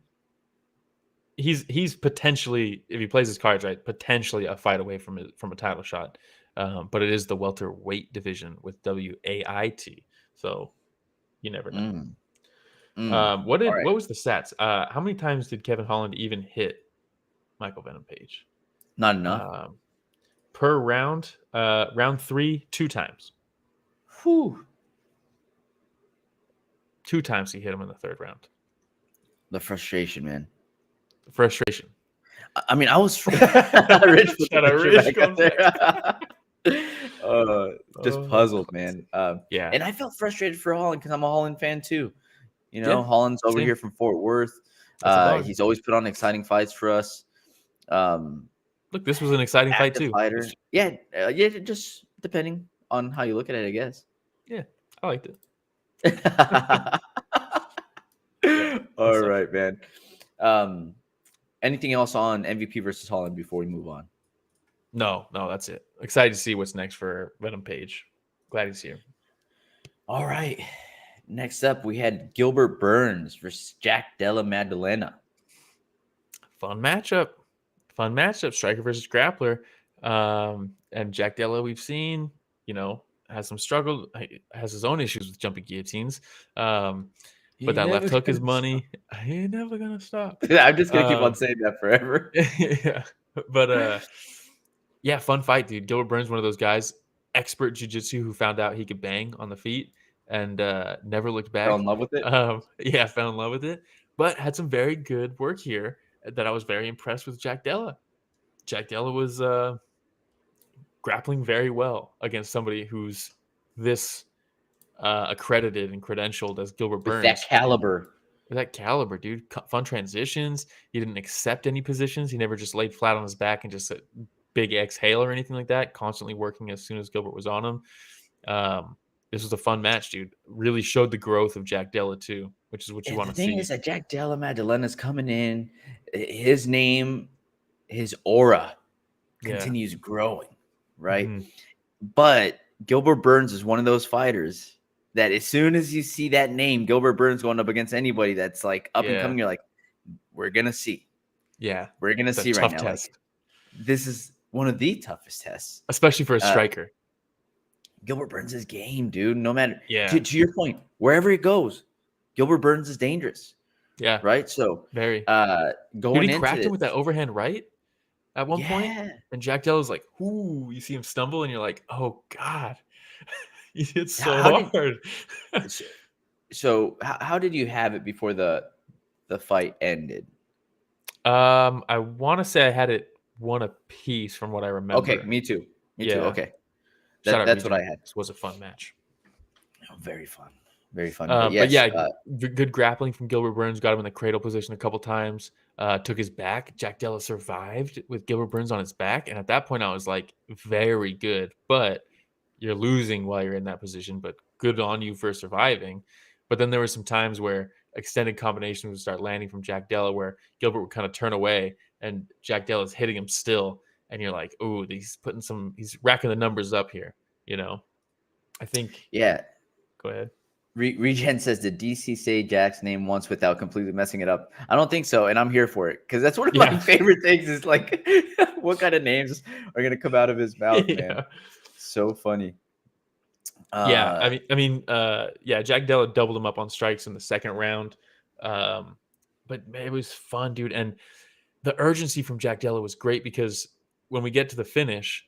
he's potentially, if he plays his cards right, potentially a fight away from a title shot. But it is the welterweight division with WAIT, so you never know. What was the stats? How many times did Kevin Holland even hit Michael Venom Page? Not enough. Per round. Round 3, 2 times. Whew. 2 times he hit him in the 3rd round. The frustration, man. The frustration. I mean, I was Rich just puzzled, man. Yeah. And I felt frustrated for Holland because I'm a Holland fan too. Holland's over here from Fort Worth. He's always put on exciting fights for us. Look, this was an exciting fight too. Fighter. Yeah, just depending on how you look at it, I guess. Yeah, I liked it. All right, man. Anything else on MVP versus Holland before we move on? No, that's it. Excited to see what's next for Venom Page. Glad he's here. All right. Next up, we had Gilbert Burns versus Jack Della Maddalena. Fun matchup. Striker versus grappler. And Jack Della, we've seen, has some struggle, has his own issues with jumping guillotines. But that left hook is money. He ain't never gonna stop. I'm just gonna keep on saying that forever. Yeah. But fun fight, dude. Gilbert Burns, one of those guys, expert jiu-jitsu who found out he could bang on the feet and never looked back. Fell in love with it. Fell in love with it. But had some very good work here that I was very impressed with Jack Della. Jack Della was grappling very well against somebody who's this accredited and credentialed as Gilbert Burns. With that caliber, dude. Fun transitions. He didn't accept any positions. He never just laid flat on his back and just a big exhale or anything like that. Constantly working as soon as Gilbert was on him. This was a fun match, dude. Really showed the growth of Jack Della too, which is what you want to see. The thing is that Jack Della Maddalena's coming in. His name, his aura continues growing, right? Mm-hmm. But Gilbert Burns is one of those fighters that as soon as you see that name, Gilbert Burns going up against anybody that's like up and coming, you're like, we're going to see. Yeah. We're going to see right now. Like, this is one of the toughest tests. Especially for a striker. Gilbert Burns is game, dude. No matter. Yeah. To your point, wherever it goes, Gilbert Burns is dangerous. Yeah. Right? So, very. Going he cracked him with that overhand right at one point. Yeah. And Jack Della's like, ooh, you see him stumble and you're like, oh, God. He hit so hard. So how did you have it before the fight ended? I want to say I had it 1 apiece from what I remember. Okay, me too. Me too. Okay, that's what I had. This was a fun match. Very fun. Very funny. But yes, but yeah, good grappling from Gilbert Burns. Got him in the cradle position a couple times. Took his back. Jack Della survived with Gilbert Burns on his back. And at that point, I was like, very good. But you're losing while you're in that position. But good on you for surviving. But then there were some times where extended combinations would start landing from Jack Della, where Gilbert would kind of turn away and Jack Della's hitting him still. And you're like, oh, he's racking the numbers up here. I think. Yeah. Go ahead. Regen says, did DC say Jack's name once without completely messing it up? I don't think so, and I'm here for it because that's one of my favorite things is like what kind of names are going to come out of his mouth, man. So funny. Yeah, Jack Della doubled him up on strikes in the second round. But man, it was fun, dude. And the urgency from Jack Della was great because when we get to the finish,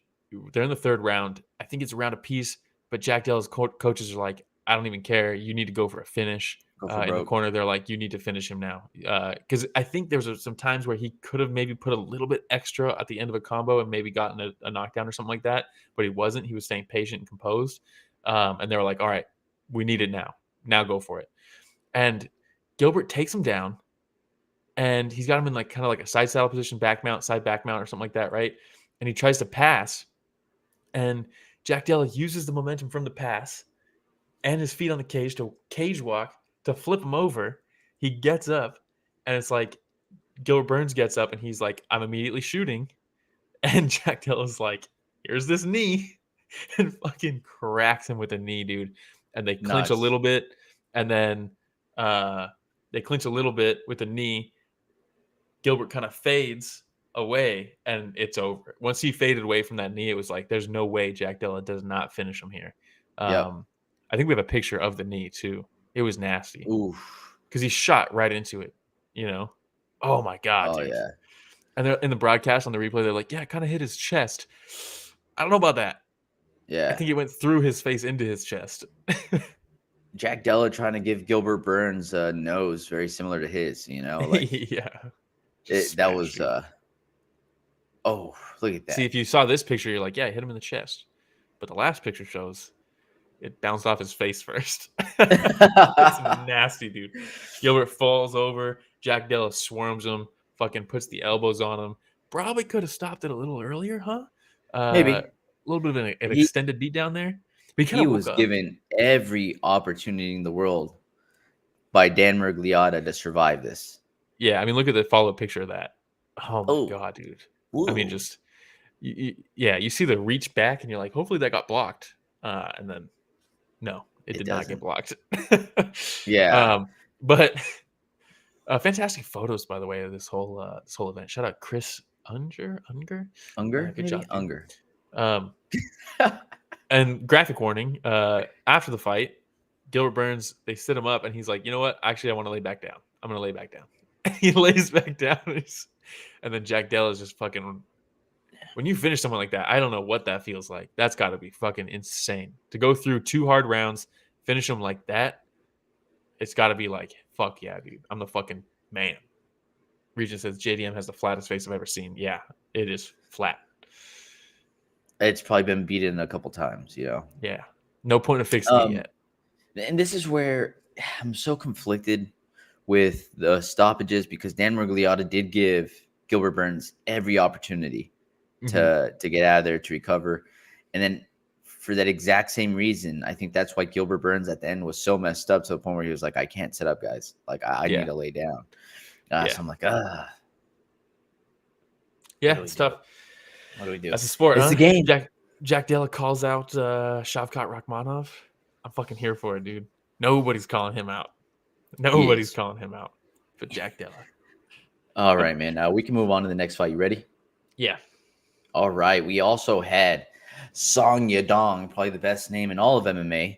they're in the third round. I think it's a round apiece, but Jack Della's coaches are like, I don't even care. You need to go for a finish. In the corner, they're like, you need to finish him now. Because I think there's some times where he could have maybe put a little bit extra at the end of a combo and maybe gotten a knockdown or something like that, but he wasn't. He was staying patient and composed. And they were like, all right, we need it now. Now go for it. And Gilbert takes him down, and he's got him in like kind of like a side saddle position, side back mount or something like that, right? And he tries to pass, and Jack Della uses the momentum from the pass and his feet on the cage to cage walk to flip him over. He gets up, and it's like Gilbert Burns gets up, and he's like, I'm immediately shooting. And Jack Della's like, here's this knee, and fucking cracks him with a knee, dude. And they clinch a little bit, and then they clinch a little bit with a knee. Gilbert kind of fades away, and it's over. Once he faded away from that knee, it was like, there's no way Jack Della does not finish him here. I think we have a picture of the knee too. It was nasty. Oof. Because he shot right into it, Oh my God, dude. Yeah. And they're in the broadcast on the replay, they're like, yeah, it kind of hit his chest. I don't know about that. Yeah. I think it went through his face into his chest. Jack Della trying to give Gilbert Burns a nose very similar to his, like yeah. That was oh, look at that. See, if you saw this picture, you're like, yeah, hit him in the chest. But the last picture shows it bounced off his face first. It's nasty, dude. Gilbert falls over. Jack Della swarms him, fucking puts the elbows on him. Probably could have stopped it a little earlier, huh? Maybe. A little bit of an extended beat down there. But he was given every opportunity in the world by Dan Miragliotta to survive this. Yeah, I mean, look at the follow-up picture of that. Oh, my God, dude. Ooh. I mean, just, you see the reach back, and you're like, hopefully that got blocked. And then, no, it did not get blocked. Yeah. But fantastic photos, by the way, of this whole event. Shout out Chris Unger. Good job, Unger. And graphic warning, after the fight, Gilbert Burns, they sit him up, and he's like, you know what? Actually, I want to lay back down. I'm going to lay back down. He lays back down, and then Jack Della is just fucking. When you finish someone like that, I don't know what that feels like. That's got to be fucking insane. To go through 2 hard rounds, finish them like that, it's got to be like, fuck yeah, dude. I'm the fucking man. Regent says JDM has the flattest face I've ever seen. Yeah, it is flat. It's probably been beaten a couple times, Yeah. No point of fixing it yet. And this is where I'm so conflicted with the stoppages because Dan Miragliotta did give Gilbert Burns every opportunity to get out of there, to recover. And then for that exact same reason, I think that's why Gilbert Burns at the end was so messed up to the point where he was like, I can't sit up, guys. Like, I need to lay down. So I'm like, Yeah, it's tough. What do we do? That's a sport. It's the game. Jack Della calls out Shavkat Rakhmonov. I'm fucking here for it, dude. Nobody's calling him out. Nobody's calling him out. But Jack Della. All right, man. Now we can move on to the next fight. You ready? Yeah. All right. We also had Song Yadong, probably the best name in all of MMA,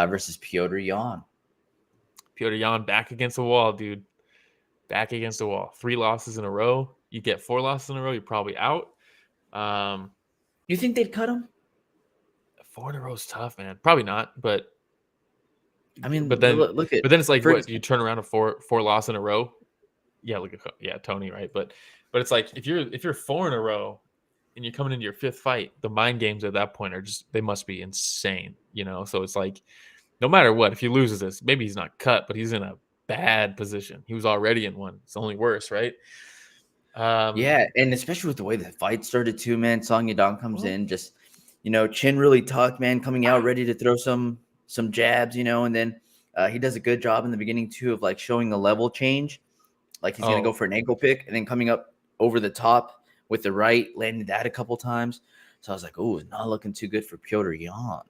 versus Petr Yan. Petr Yan back against the wall, dude. Back against the wall. 3 losses in a row. You get 4 losses in a row, you're probably out. You think they'd cut him? 4 in a row is tough, man. Probably not, but I mean, but then it's like, what, you turn around to 4 loss in a row? Yeah, look at Tony, right? But it's like if you're 4 in a row and you're coming into your 5th fight, the mind games at that point are just, they must be insane, So it's like no matter what, if he loses this, maybe he's not cut, but he's in a bad position. He was already in one. It's only worse, right? Yeah, and especially with the way the fight started too, man. Song Yadong comes in, just chin really tucked, man, coming out ready to throw some jabs, and then he does a good job in the beginning too of like showing a level change, like he's gonna go for an ankle pick, and then coming up over the top with the right, landing that a couple times. So I was like, oh, it's not looking too good for Petr Yan.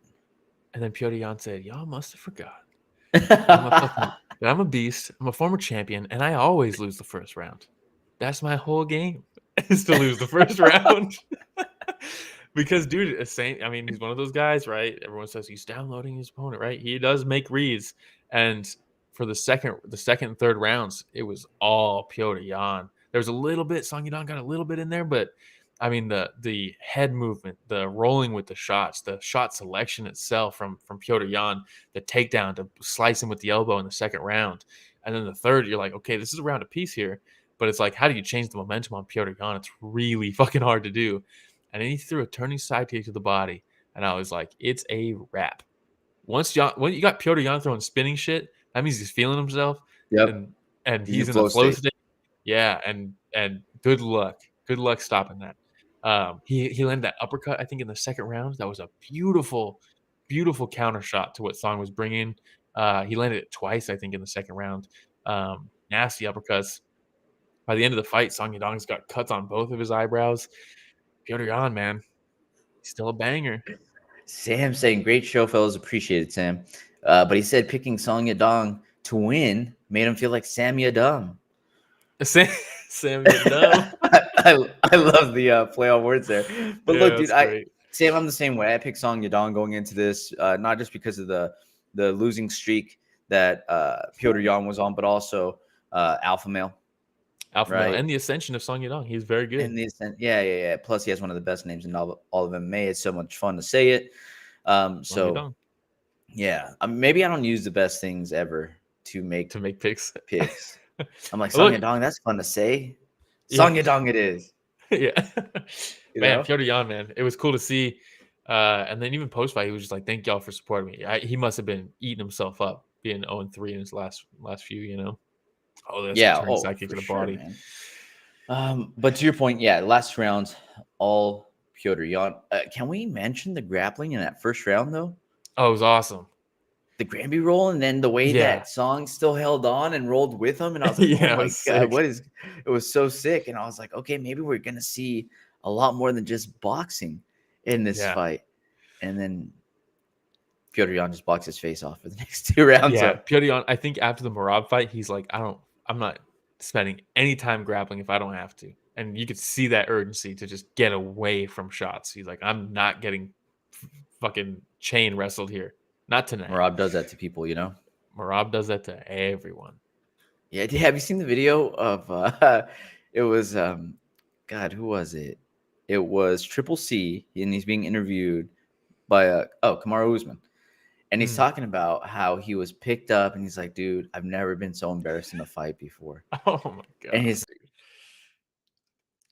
And then Petr Yan said, "Y'all must have forgot. Yeah, I'm a beast. I'm a former champion, and I always lose the first round. That's my whole game is to lose the first round." Because, dude, he's one of those guys, right? Everyone says he's downloading his opponent, right? He does make reads, and for the second and third rounds, it was all Petr Yan. There was a little bit, Song Yadong got a little bit in there, but I mean the head movement, the rolling with the shots, the shot selection itself from Petr Yan, the takedown to slice him with the elbow in the second round, and then the third, you're like, okay, this is a round apiece here, but it's like, how do you change the momentum on Petr Yan? It's really fucking hard to do. And then he threw a turning side kick to the body, and I was like, it's a wrap. When you got Petr Yan throwing spinning shit, that means he's feeling himself. yep. And he's in the flow state. Yeah, and good luck stopping that. He landed that uppercut, I think, in the second round. That was a beautiful, beautiful counter shot to what Song was bringing. He landed it twice, I think, in the second round. Nasty uppercuts. By the end of the fight, Song Yadong's got cuts on both of his eyebrows. Petr Yan, man, he's still a banger. Sam saying, great show, fellas. Appreciate it, Sam. But he said picking Song Yadong to win made him feel like Sam Yadong. Sam Yadong. I love the play on words there. But Yeah, look, dude, great. Sam, I'm the same way. I picked Song Yadong going into this, not just because of the losing streak that Petr Yan was on, but also alpha male. Male, and the ascension of Song Yadong. He's very good. And yeah. Plus, he has one of the best names in all of MMA. It's so much fun to say it. So, yeah, maybe I don't use the best things ever to make picks. I'm like, Song Yadong, that's fun to say. Song Yadong it is. Yeah. Man, Petr Yan, man. It was cool to see. And then even post-fight, he was just like, thank y'all for supporting me. He must have been eating himself up being 0-3 in his last few, Oh, that's sidekick to the body. Man. But to your point, last round, all Petr Yan. Can we mention the grappling in that first round, though? Oh, it was awesome. The Granby roll, and then the way that Song still held on and rolled with him, and I was like, "Oh my god, it was so sick!" And I was like, "Okay, maybe we're gonna see a lot more than just boxing in this fight." And then Petr Yan just boxed his face off for the next 2 rounds. Yeah, Petr Yan. I think after the Merab fight, he's like, I'm not spending any time grappling if I don't have to, and you could see that urgency to just get away from shots. He's like, I'm not getting fucking chain wrestled here. Not tonight. Merab does that to people, Merab does that to everyone. Yeah. Have you seen the video of it was God, who was it? It was Triple C, and he's being interviewed by Kamaru Usman. And he's talking about how he was picked up, and he's like, dude, I've never been so embarrassed in a fight before. Oh my god. And he's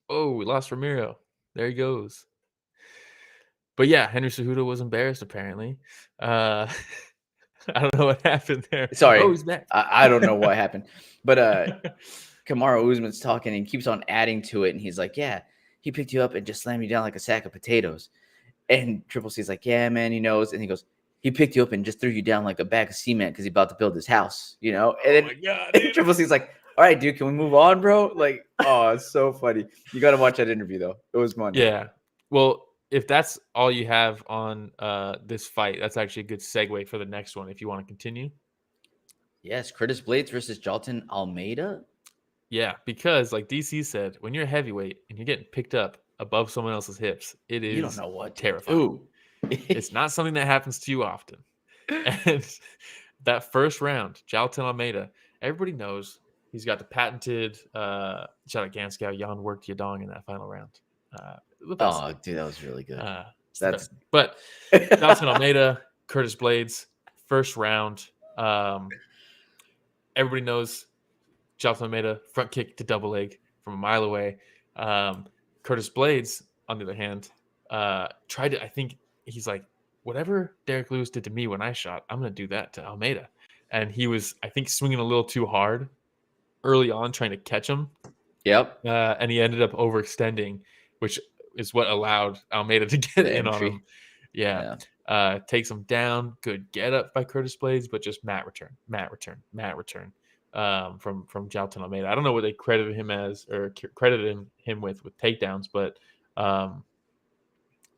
we lost Ramiro. There he goes. But yeah, Henry Cejudo was embarrassed apparently. I don't know what happened there. Sorry. Oh, he's back. I don't know what happened. But Kamaru Usman's talking and keeps on adding to it. And he's like, yeah, he picked you up and just slammed you down like a sack of potatoes. And Triple C's like, yeah, man, he knows. And he goes, he picked you up and just threw you down like a bag of cement because he's about to build his house, And then my God, and Triple C's like, all right, dude, can we move on, bro? Like, oh, it's so funny. You got to watch that interview, though. It was fun. Yeah. Well, if that's all you have on this fight, that's actually a good segue for the next one if you want to continue. Yes, Curtis Blaydes versus Jailton Almeida. Yeah, because like DC said, when you're a heavyweight and you're getting picked up above someone else's hips, it is you don't know what terrifying. It's not something that happens to you often. And that first round, Jailton Almeida, everybody knows he's got the patented shout out Ganskow, Jan worked Yadong in that final round. Dude, that was really good. But Jailton Almeida, Curtis Blaydes, first round. Everybody knows Jailton Almeida, front kick to double leg from a mile away. Curtis Blaydes, on the other hand, tried to, I think he's like, whatever Derek Lewis did to me when I shot, I'm going to do that to Almeida. And he was, I think, swinging a little too hard early on, trying to catch him. Yep. And he ended up overextending, which is what allowed Almeida to get The in entry. on him. Yeah. Takes him down. Good get up by Curtis Blaydes, but just mat return from Jailton Almeida. I don't know what they credited him as or credited him with takedowns, but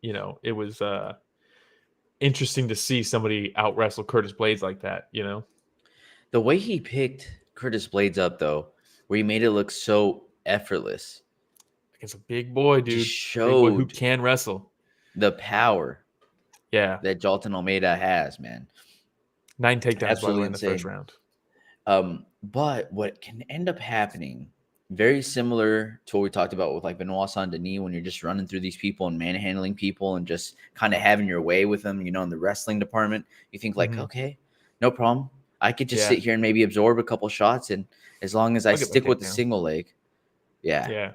you know, it was interesting to see somebody out wrestle Curtis Blaydes like that. You know, The way he picked Curtis Blaydes up, though, where he made it look so effortless, against a big boy, dude, just big boy who showed can wrestle. the power Yeah, that Jailton Almeida has, man. 9 takedowns by the Absolutely way in the first insane. round. But what can end up happening, very similar to what we talked about with like Benoit Saint-Denis, when you're just running through these people and manhandling people and just kind of having your way with them, you know, in the wrestling department, you think like, okay, no problem. I could just sit here and maybe absorb a couple shots, and as long as I stick with the single leg, yeah.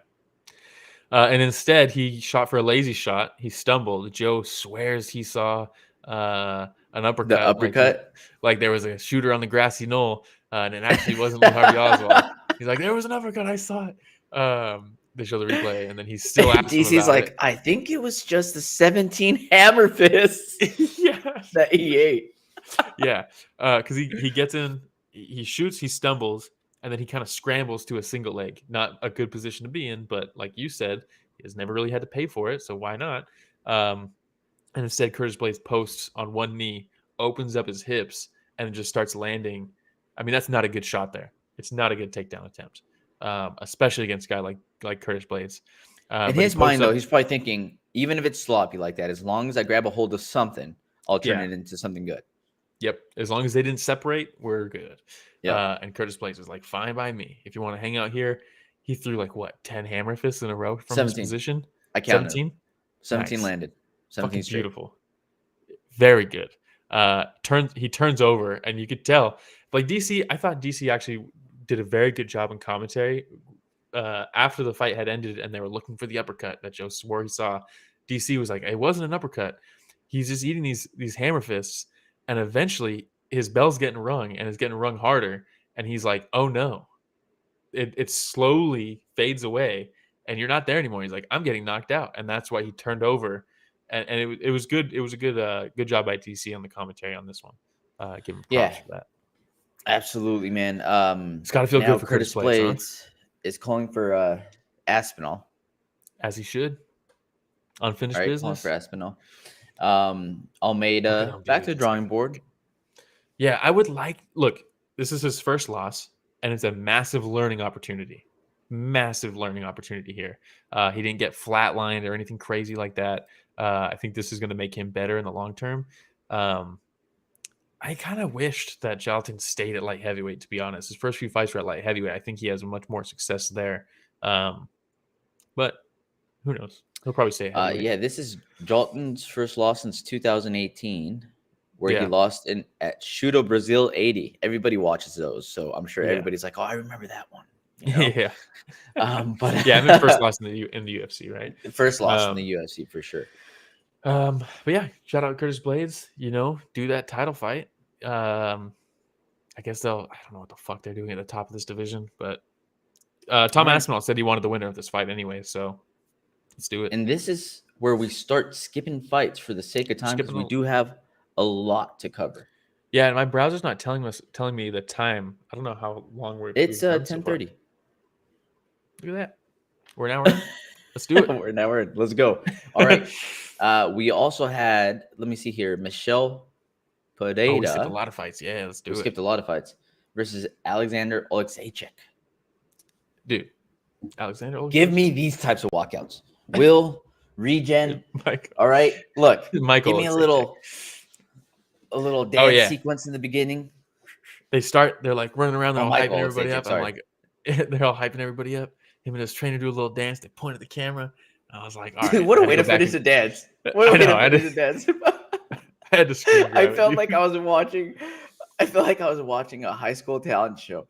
And instead, he shot for a lazy shot. He stumbled. Joe swears he saw an uppercut. The uppercut, like there was a shooter on the grassy knoll, and it actually wasn't Lee Harvey Oswald. He's like, there was an uppercut. I saw it. They show the replay, and then he's still asking DC's like, it. I think it was just the 17 hammer fists that he ate. Yeah, because he gets in, he shoots, he stumbles, and then he kind of scrambles to a single leg. Not a good position to be in, but like you said, he has never really had to pay for it, so why not? And instead, Curtis Blaydes posts on one knee, opens up his hips, and just starts landing. I mean, that's not a good shot there. It's not a good takedown attempt, especially against a guy like Curtis Blaydes. In his mind, though, he's probably thinking, even if it's sloppy like that, as long as I grab a hold of something, I'll turn it into something good. Yep. As long as they didn't separate, we're good. Yeah. And Curtis Blaydes was like, fine by me. If you want to hang out here, he threw like what, 10 hammer fists in a row from 17. his position? I counted. 17? 17 Nice. landed. 17 Fucking beautiful. Very good. He turns over, and you could tell. Like DC, I thought DC actually did a very good job in commentary. After the fight had ended and they were looking for the uppercut that Joe swore he saw, DC was like, it wasn't an uppercut. He's just eating these hammer fists. And eventually his bell's getting rung, and it's getting rung harder. And he's like, oh no, it slowly fades away and you're not there anymore. He's like, I'm getting knocked out. And that's why he turned over. And it was good. It was a good job by DC on the commentary on this one. Give him props for that. Absolutely, man. It's got to feel good for Curtis Blaydes. Is calling for Aspinall. As he should. Unfinished business. Calling for Aspinall. Almeida back to the drawing board. Yeah, look, this is his first loss, and it's a massive learning opportunity. Massive learning opportunity here. He didn't get flatlined or anything crazy like that. I think this is going to make him better in the long term. I kind of wished that Jailton stayed at light heavyweight, to be honest. His first few fights were at light heavyweight. I think he has much more success there. But who knows? He'll probably stay at heavyweight. This is Jailton's first loss since 2018, where he lost at Shooto Brazil 80. Everybody watches those, so I'm sure everybody's like, oh, I remember that one. You know? Yeah. But and then first loss in the UFC, right? First loss in the UFC for sure. But yeah, shout out Curtis Blaydes. You know, do that title fight. I guess I don't know what the fuck they're doing at the top of this division, but Tom Aspinall said he wanted the winner of this fight anyway, so let's do it. And this is where we start skipping fights for the sake of time, because we do have a lot to cover. Yeah, and my browser's not telling me the time. I don't know how long we're. It's 10:30. Look at that. We're an hour in. Let's do it. We're an hour in. Let's go. All right. We also had, let me see here, Michel Pereira. We skipped a lot of fights. Yeah, let's do it. Skipped a lot of fights versus Alexander Oleksiejczuk. Dude, Alexander Oleksiejczuk. Give me these types of walkouts. Will, regen. Mike. All right. Look, Michael, give me a little dance sequence in the beginning. They're like running around, they're all hyping everybody up. Sorry. I'm like, they're all hyping everybody up. Him and his trainer do a little dance. They point at the camera. I was like, all right. What a way to finish a dance. What a way to finish a dance. I had to scream. I felt like I was watching a high school talent show.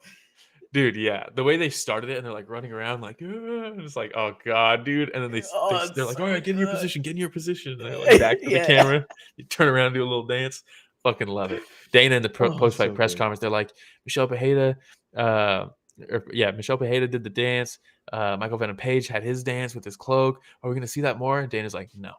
Dude, yeah. The way they started it and they're like running around like, and it's like, oh god, dude. And then they're like, all right, get in your position, get in your position. And they're like back to the camera. You turn around, do a little dance. Fucking love it. Dana in the post-fight press conference, they're like, Michel Phetjeeja, Michel Phetjeeja did the dance. Michael Venom Page had his dance with his cloak. Are we gonna see that more? And Dana's like, no.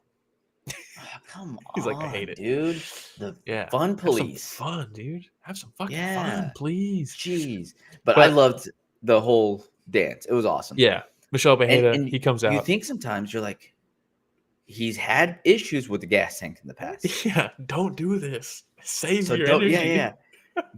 Come He's on, like, I hate it, dude. The fun police. Have some fun, dude. Have some fucking fun, please. Jeez. But I loved the whole dance. It was awesome. Yeah. Michel Phetjeeja, and he comes out. You think sometimes you're like, he's had issues with the gas tank in the past. Yeah, don't do this. Save your energy. Yeah.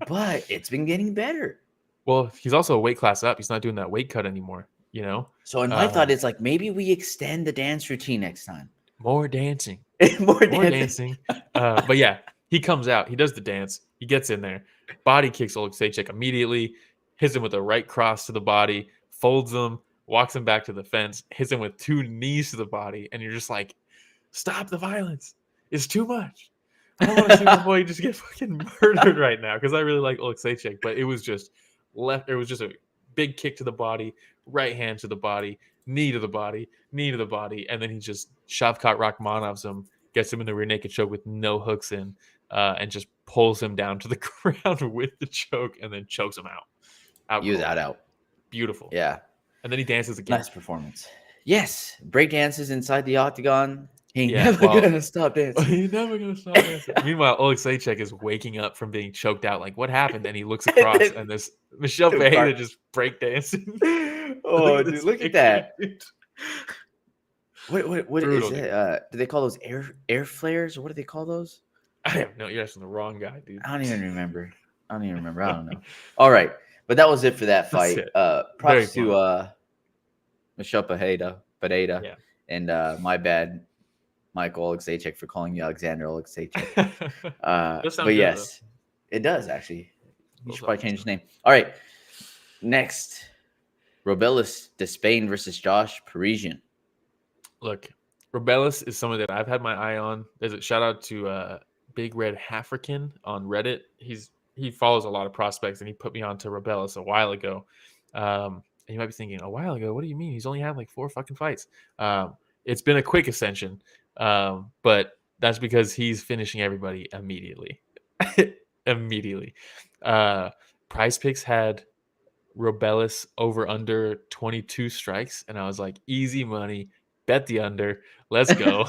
But it's been getting better. Well, he's also a weight class up. He's not doing that weight cut anymore, you know? So in my thought, it's like, maybe we extend the dance routine next time. More dancing. More dancing. But yeah, he comes out. He does the dance. He gets in there. Body kicks Oleksiejczuk immediately. Hits him with a right cross to the body. Folds him. Walks him back to the fence. Hits him with 2 knees to the body. And you're just like, stop the violence. It's too much. I don't want to see my boy just get fucking murdered right now because I really like Oleksiejczuk. But it was just left. It was just a big kick to the body. Right hand to the body. Knee to the body, and then he just Shavkat Rakhmonovs him, gets him in the rear naked choke with no hooks in, and just pulls him down to the ground with the choke, and then chokes him out. He was out. Beautiful. Yeah. And then he dances again. Nice performance. Yes. Break dances inside the octagon. He never gonna stop dancing. He's never gonna stop dancing. Meanwhile, Oleksiejczuk is waking up from being choked out. Like, what happened? And he looks across, and this Michel Phetjeeja just break dancing. Oh, dude, look at that. What is it? Do they call those air flares, or what do they call those? I have no. You're asking the wrong guy, dude. I don't even remember. I don't know. All right, but that was it for that fight. Props to Michel Phetjeeja, yeah. And my bad, Michael Oleksiejczuk, for calling you Alexander Oleksiejczuk. But yes, it does actually. You should probably change his name. All right, next. Robelis, Despaigne versus Josh Parisian. Look, Robelis is someone that I've had my eye on. There's a shout out to Big Red Hafrican on Reddit. He follows a lot of prospects, and he put me on to Robelis a while ago. And you might be thinking, a while ago? What do you mean? He's only had like 4 fucking fights. It's been a quick ascension, but that's because he's finishing everybody immediately. Prize Picks had Robelis over under 22 strikes, and I was like, easy money, bet the under, let's go.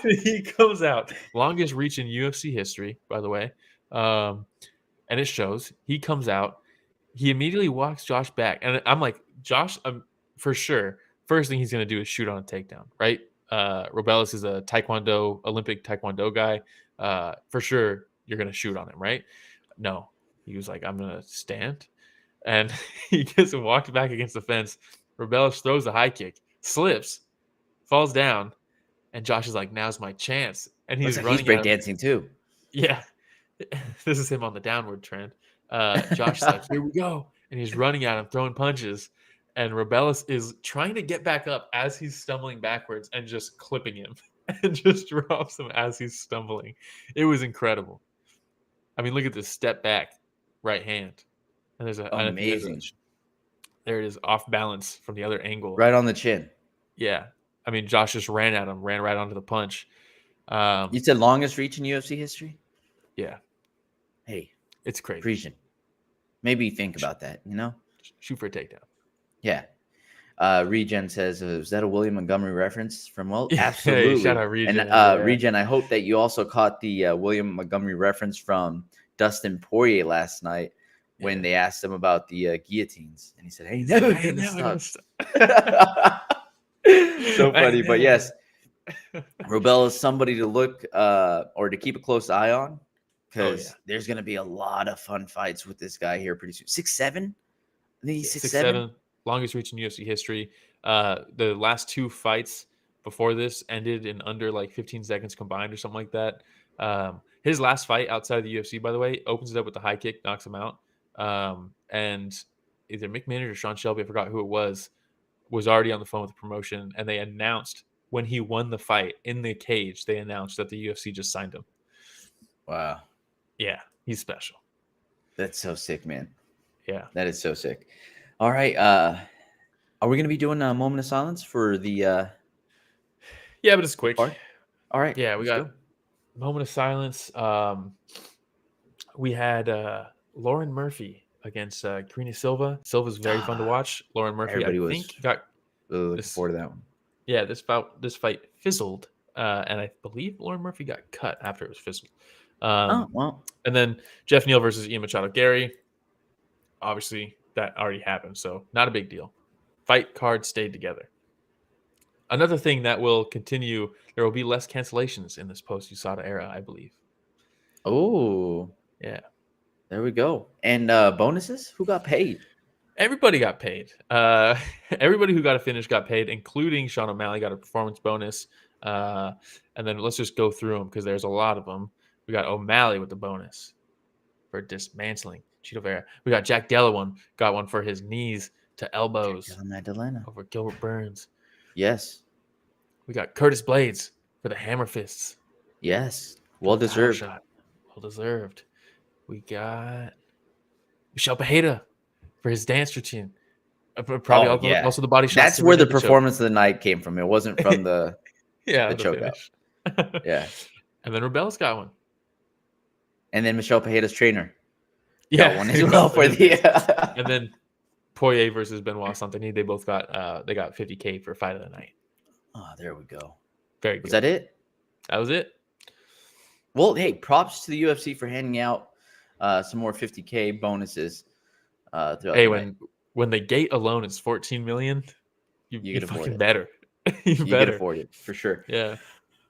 He comes out, longest reach in UFC history, by the way, and it shows. He comes out, he immediately walks Josh back, and I'm like, Josh, for sure, first thing he's going to do is shoot on a takedown, right? Robelis is a Olympic Taekwondo guy. For sure, you're going to shoot on him, right? No. He was like, I'm going to stand. And he gets walked back against the fence. Robelis throws a high kick, slips, falls down. And Josh is like, now's my chance. And he's running. He's breakdancing too. Yeah. This is him on the downward trend. Josh is like, here we go. And he's running at him, throwing punches. And Robelis is trying to get back up as he's stumbling backwards and just clipping him. And just drops him as he's stumbling. It was incredible. I mean, look at this step back. Right hand, and there's amazing. There it is, off balance from the other angle, right on the chin. Yeah, I mean, Josh just ran at him, ran right onto the punch. You said longest reach in UFC history. Yeah. Hey, it's crazy. Parisian. Maybe think about that. You know, shoot for a takedown. Yeah. Regen says, "Is that a William Montgomery reference from?" Well, absolutely. Hey, shout out Regen. And Regen, I hope that you also caught the William Montgomery reference from Dustin Poirier last night when they asked him about the guillotines, and he said, "Hey, never gonna stop." So funny, but yes, Robelis is somebody to look or to keep a close eye on, because there's gonna be a lot of fun fights with this guy here pretty soon. 6'7", I think he's 6'7". Longest reach in UFC history. The last 2 fights before this ended in under like 15 seconds combined or something like that. His last fight outside of the UFC, by the way, opens it up with the high kick, knocks him out. And either Mick Maynard or Sean Shelby, I forgot who it was already on the phone with the promotion. And they announced when he won the fight in the cage, they announced that the UFC just signed him. Wow. Yeah, he's special. That's so sick, man. Yeah. That is so sick. All right. Are we going to be doing a moment of silence for the Yeah, but it's quick. card? All right. Yeah, we let's got go. moment of silence. We had Lauren Murphy against Karina Silva. Silva's very fun to watch. Lauren Murphy, Everybody I was think, got really looking this. forward to that one. Yeah, this fight fizzled, and I believe Lauren Murphy got cut after it was fizzled. Oh, well. And then Jeff Neal versus Ian Machado Gary. Obviously, that already happened, so not a big deal. Fight card stayed together. Another thing that will continue, there will be less cancellations in this post-USADA era, I believe. Oh, yeah. There we go. And bonuses? Who got paid? Everybody got paid. Everybody who got a finish got paid, including Sean O'Malley got a performance bonus. And then let's just go through them because there's a lot of them. We got O'Malley with the bonus for dismantling Chito Vera. We got Jack Della got one for his knees to elbows Maddalena over Gilbert Burns. Yes. We got Curtis Blaydes for the hammer fists. Yes. Well deserved. Well deserved. We got Michel Phetjeeja for his dance routine. Probably also the body shots. That's where the performance of the night came from. It wasn't from the the chokeout. Yeah. And then Robelis got one. And then Michel Phetjeeja's trainer. Yeah. Got one as well for the And then Poirier versus Benoit Saint-Denis, they both got $50K for fight of the night. Oh, there we go. Very good. Was that it? That was it. Well, hey, props to the UFC for handing out some more $50K bonuses. Hey, when the gate alone is $14 million, you fucking better. you better can afford it for sure. Yeah.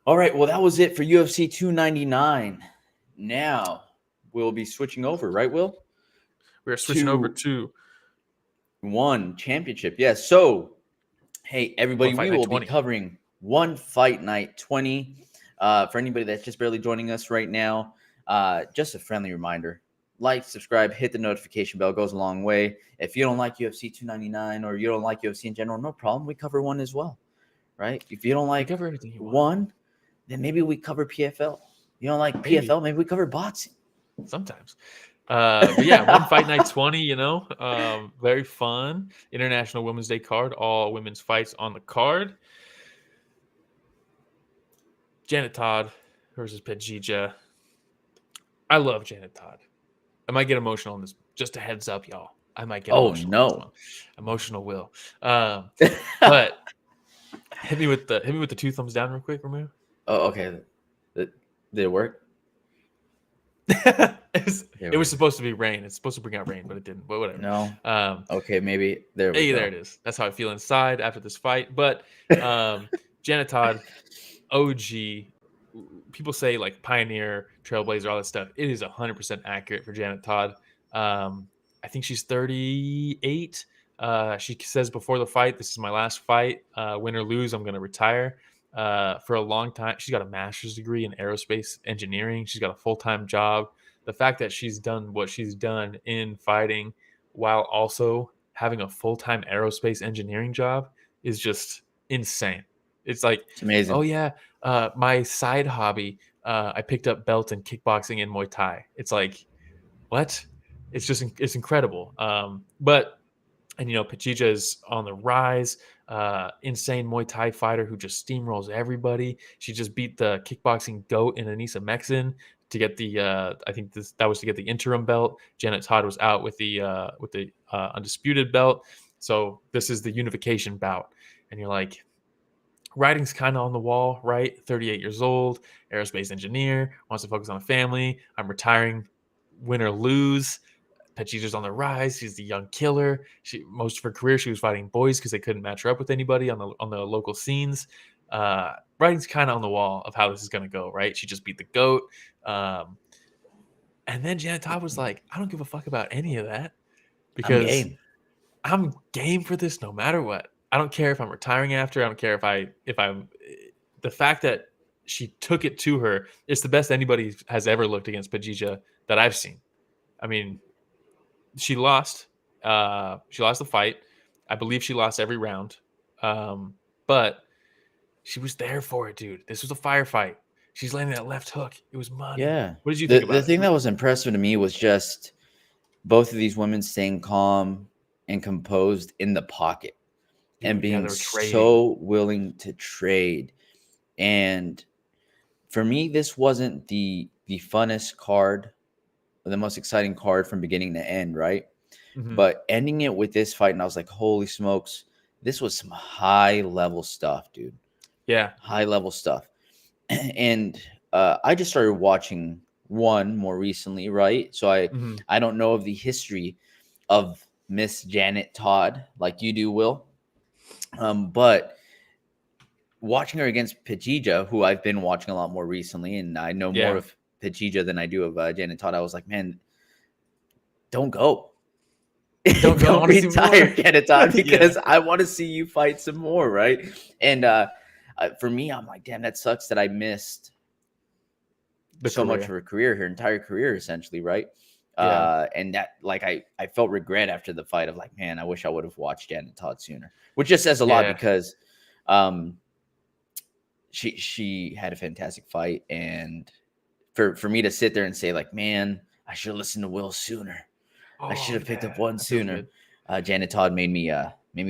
All right. Well, that was it for UFC 299. Now we'll be switching over, right, Will? We're switching over to one championship. Yes. Yeah, so, hey, everybody, we will 20. be covering One Fight Night 20. For anybody that's just barely joining us right now, just a friendly reminder. Like, subscribe, hit the notification bell. Goes a long way. If you don't like UFC 299 or you don't like UFC in general, no problem. We cover one as well, right? If you don't like one, then maybe we cover PFL. You don't like PFL, maybe we cover boxing. Sometimes. But yeah, One Fight Night 20, very fun. International Women's Day card. All women's fights on the card. Janet Todd versus Phetjeeja. I love Janet Todd. I might get emotional on this. Just a heads up, y'all. I might get emotional. Oh no, emotional will. But hit me with the 2 thumbs down real quick, Ramiro. Oh, okay. Did it work? it was supposed to be rain. It's supposed to bring out rain, but it didn't. But whatever. No. Okay, maybe there. Hey, there it is. That's how I feel inside after this fight. But Janet Todd, OG. People say like pioneer, trailblazer, all that stuff. It is 100% accurate for Janet Todd. I think she's 38. She says before the fight, "This is my last fight. Win or lose, I'm going to retire." For a long time, she's got a master's degree in aerospace engineering. She's got a full-time job. The fact that she's done what she's done in fighting while also having a full-time aerospace engineering job is just insane. It's like, it's amazing. Oh yeah, my side hobby, I picked up belts in kickboxing and Muay Thai. It's like, what? It's incredible. But Petchjeeja is on the rise. Insane Muay Thai fighter who just steamrolls everybody. She just beat the kickboxing goat in Anissa Mexen to get the that was to get the interim belt. Janet Todd was out with the undisputed belt. So this is the unification bout, and you're like, writing's kind of on the wall, right? 38 years old, aerospace engineer, wants to focus on a family. I'm retiring, win or lose. Petchjeeja's on the rise. She's the young killer. Most of her career, she was fighting boys because they couldn't match her up with anybody on the local scenes. Writing's kind of on the wall of how this is going to go, right? She just beat the GOAT. And then Janet Todd was like, I don't give a fuck about any of that because I'm game for this no matter what. I don't care if I'm retiring after. I don't care if I'm the fact that she took it to her. It's the best anybody has ever looked against Phetjeeja that I've seen. I mean, she lost. She lost the fight. I believe she lost every round. But she was there for it, dude. This was a firefight. She's landing that left hook. It was money. Yeah. What did you think about it? The thing that was impressive to me was just both of these women staying calm and composed in the pocket and Dude, yeah, being they were trading. so willing to trade. And for me, this wasn't the funnest card or the most exciting card from beginning to end, right? Mhm. But ending it with this fight, and I was like, holy smokes, this was some high level stuff, dude. Yeah. High level stuff. And I just started watching one more recently, right? So Mhm. I don't know of the history of Miss Janet Todd like you do, Will. But watching her against Phetjeeja, who I've been watching a lot more recently, and I know more Yeah. of Phetjeeja than I do of Janet Todd, I was like, man, don't go. Don't go. I wanna see retire, more. Janet Todd, Yeah. because I want to see you fight some more, right? And for me, I'm like, damn, that sucks that I missed so much of her career, her entire career, essentially, right? Yeah. And that, like, I felt regret after the fight of like, man, I wish I would have watched Janet Todd sooner, which just says a lot Yeah. because she had a fantastic fight, and for me to sit there and say like, man, I should have listened to Will sooner. I should have picked up one that feels sooner. good. Janet Todd made me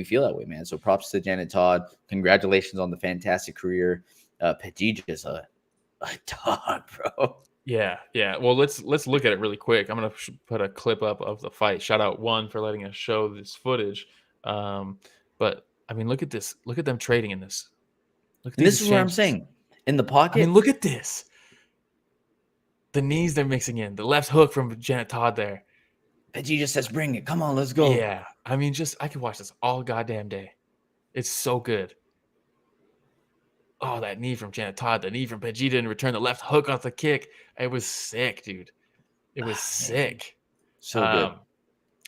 feel that way, man. So props to Janet Todd. Congratulations on the fantastic career. Phetjeeja is a dog, bro. Yeah, yeah. Well, let's look at it really quick. I'm gonna put a clip up of the fight. Shout out One for letting us show this footage. But I mean, look at this. Look at them trading in this. Look at And these this is what I'm exchanges. saying. In the I pocket, mean, look at this. The knees they're mixing in. The left hook from Janet Todd there. Phetjeeja says, "Bring it. Come on, let's go." Yeah. I mean, I could watch this all goddamn day. It's so good. Oh, that knee from Janet Todd, the knee from Phetjeeja in return, the left hook off the kick. It was sick, dude. It was sick. So good.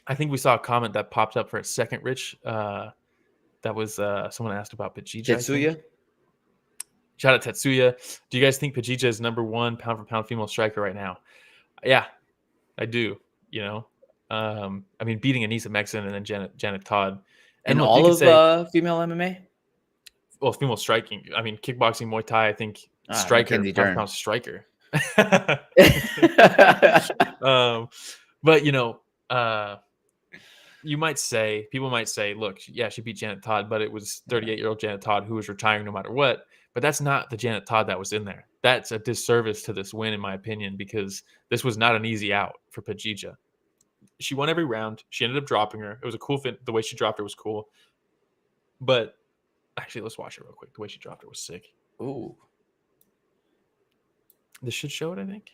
I think we saw a comment that popped up for a second, Rich. That was someone asked about Petchjeeja. Tetsuya? Shout out Tetsuya. Do you guys think Petchjeeja is number one pound for pound female striker right now? Yeah, I do. You know, I mean, beating Anissa Mexen and then Janet Todd. And look, all you could of say, female MMA? well, female striking. I mean, kickboxing, Muay Thai. I think striker, Mackenzie pound for Dern. pound striker. But you know, people might say, look, yeah, she beat Janet Todd, but it was 38-year-old Janet Todd who was retiring no matter what. But that's not the Janet Todd that was in there. That's a disservice to this win, in my opinion, because this was not an easy out for Petchjeeja. She won every round. She ended up dropping her. It was a cool fit. The way she dropped her was cool. But actually, let's watch it real quick. The way she dropped her was sick. Ooh. This should show it, I think.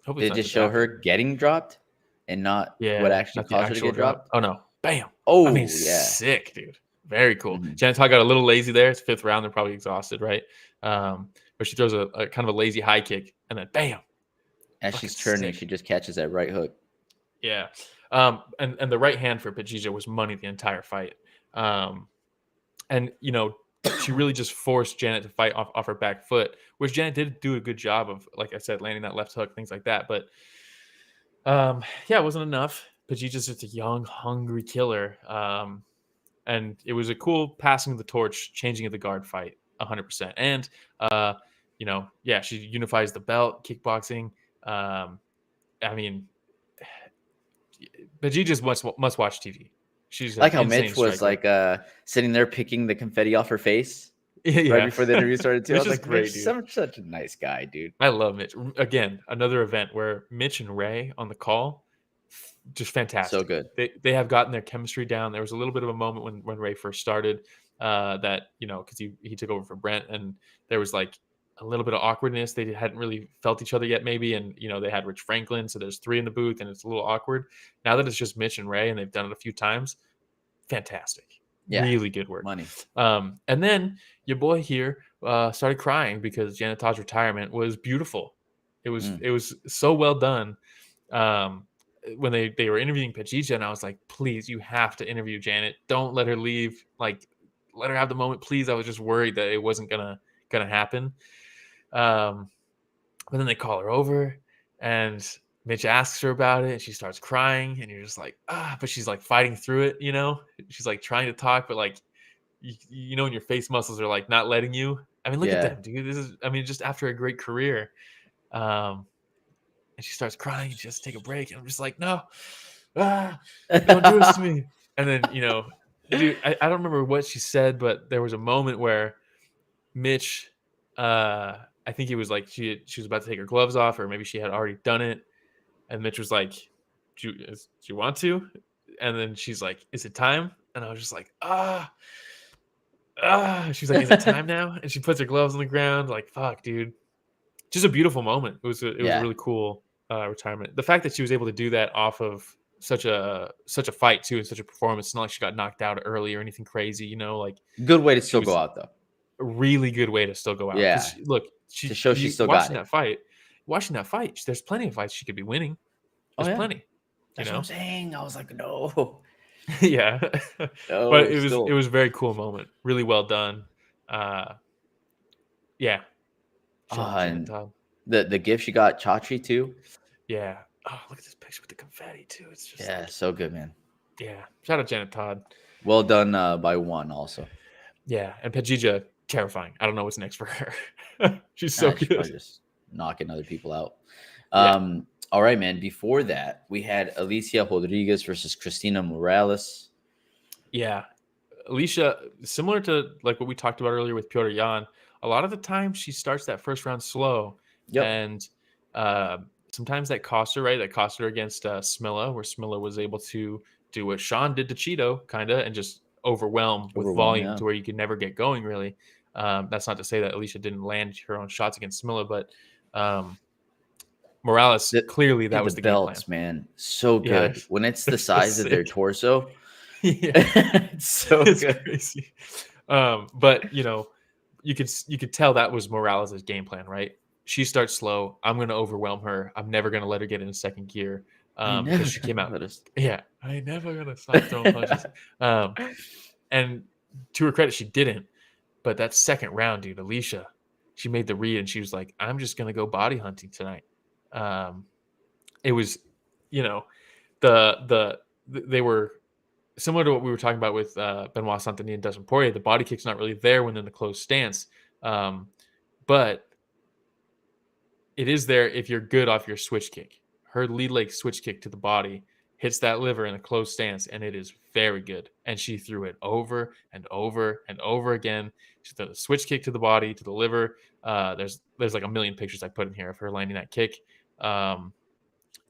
Did it just show her getting dropped and not what actually caused her to get dropped? Oh, no. Bam. Oh, I mean, yeah. sick, dude. Very cool. Mhm. Janet Todd got a little lazy there. It's 5th round. They're probably exhausted, right? But she throws a kind of a lazy high kick, and then bam. As she's turning, she just catches that right hook. Yeah. And the right hand for Petchjeeja was money the entire fight. And, you know, she really just forced Janet to fight off her back foot, which Janet did do a good job of, like I said, landing that left hook, things like that. But, yeah, it wasn't enough. Petchjeeja's just a young, hungry killer. And it was a cool passing of the torch, changing of the guard fight, 100%. And, you know, yeah, she unifies the belt, kickboxing. I mean, Petchjeeja's must watch TV. She's like how Mitch was striker. like sitting there picking the confetti off her face Yeah. right before the interview started too. I was like, great, Mitch, such a nice guy, dude. I love Mitch. Again, another event where Mitch and Ray on the call, just fantastic. So good. They have gotten their chemistry down. There was a little bit of a moment when Ray first started that, you know, because he took over for Brent, and there was like a little bit of awkwardness. They hadn't really felt each other yet, maybe. And, you know, they had Rich Franklin. So there's 3 in the booth and it's a little awkward. Now that it's just Mitch and Ray and they've done it a few times, fantastic. Yeah. Really good work. Money. And then your boy here started crying because Janet Todd's retirement was beautiful. It was so well done. When they were interviewing Petchjeeja, and I was like, please, you have to interview Janet. Don't let her leave. Like, let her have the moment, please. I was just worried that it wasn't gonna happen. But then they call her over, and Mitch asks her about it, and she starts crying, and you're just like, but she's like fighting through it, you know? She's like trying to talk, but like, you know, and your face muscles are like not letting you. I mean, look at them, dude. This is, I mean, just after a great career. And she starts crying, and she has to take a break, and I'm just like, no. Don't do this to me. And then, dude, I don't remember what she said, but there was a moment where Mitch, I think it was like she was about to take her gloves off, or maybe she had already done it. And Mitch was like, do you want to? And then she's like, is it time? And I was just like, she's like, is it time now? And she puts her gloves on the ground, like, fuck, dude. Just a beautiful moment. It was a really cool retirement. The fact that she was able to do that off of such a fight too, and such a performance. It's not like she got knocked out early or anything crazy, like good way to still go out though. A really good way to still go out. Yeah. Look, to show she still got it. Watching that fight, there's plenty of fights she could be winning. There's plenty. That's what I'm saying. I was like, no. Yeah. No, but it was a very cool moment. Really well done. Yeah. And the gift she got Chachi too. Yeah. Oh, look at this picture with the confetti too. It's just so good, man. Yeah. Shout out Janet Todd. Well done by one also. Yeah. And Phetjeeja, terrifying. I don't know what's next for her. She's so good. Just knocking other people out. All right, man. Before that, we had Allycia Rodrigues versus Cristina Morales. Yeah. Allycia, similar to like what we talked about earlier with Petr, a lot of the time she starts that first round slow. Yep. And sometimes that cost her, right? That cost her against Smilla, where Smilla was able to do what Sean did to Cheeto, kind of, and just overwhelm with volume to where you could never get going, really. That's not to say that Allycia didn't land her own shots against Smilla, but Morales, clearly that was the belts, game plan. Man. So good. When it's the size of their torso. It's so good. Crazy. But you could tell that was Morales' game plan, right? She starts slow. I'm going to overwhelm her. I'm never going to let her get into second gear. Because she came out. Yeah, I ain't never going to stop throwing punches. And to her credit, she didn't. But that second round, dude, Allycia, she made the read and she was like, I'm just going to go body hunting tonight. It was, they were similar to what we were talking about with Benoit, Saint-Denis, and Dustin Poirier. The body kick's not really there when in the closed stance. But it is there if you're good off your switch kick. Her lead leg switch kick to the body hits that liver in a closed stance, and it is very good. And she threw it over and over and over again. She threw the switch kick to the body, to the liver. There's like a million pictures I put in here of her landing that kick. The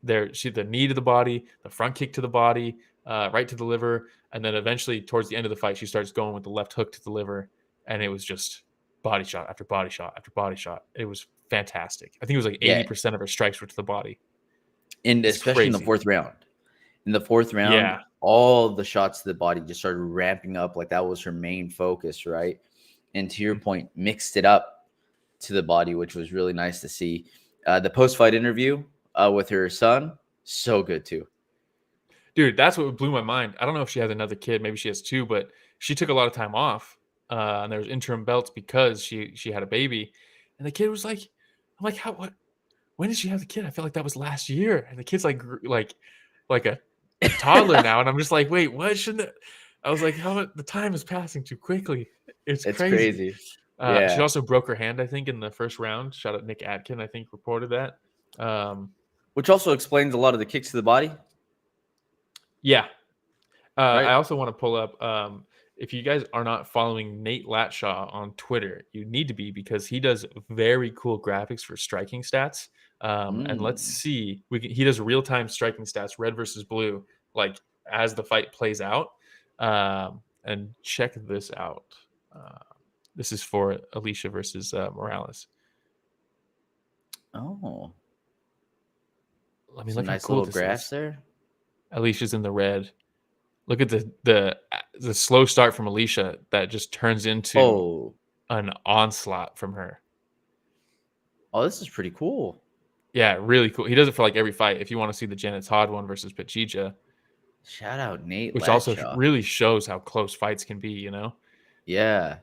knee to the body, the front kick to the body, right to the liver, and then eventually towards the end of the fight, she starts going with the left hook to the liver, and it was just body shot after body shot after body shot. It was fantastic. I think it was like 80% of her strikes were to the body. And especially in the fourth round. In the fourth round, all the shots to the body just started ramping up. Like that was her main focus, right? And to your point, mixed it up to the body, which was really nice to see. The post-fight interview with her son, so good too. Dude, that's what blew my mind. I don't know if she has another kid. Maybe she has two, but she took a lot of time off. And there was interim belts because she had a baby. And the kid was like, I'm like, when did she have the kid? I felt like that was last year. And the kid's like a toddler now. And I'm just like, wait, what? I was like, the time is passing too quickly. It's crazy. She also broke her hand, I think, in the first round. Shout out Nick Atkin, I think, reported that. Which also explains a lot of the kicks to the body. Yeah. Right. I also want to pull up, if you guys are not following Nate Latshaw on Twitter, you need to be, because he does very cool graphics for striking stats. And let's see, he does real-time striking stats, red versus blue, like as the fight plays out. And check this out. This is for Allycia versus Morales. Oh, let me look nice cool little graphs there. Alicia's in the red. Look at the slow start from Allycia that just turns into an onslaught from her. Oh, this is pretty cool. Yeah, really cool. He does it for like every fight. If you want to see the Janet Todd one versus Petchjeeja. Shout out Nate. Which also really shows how close fights can be, Yeah.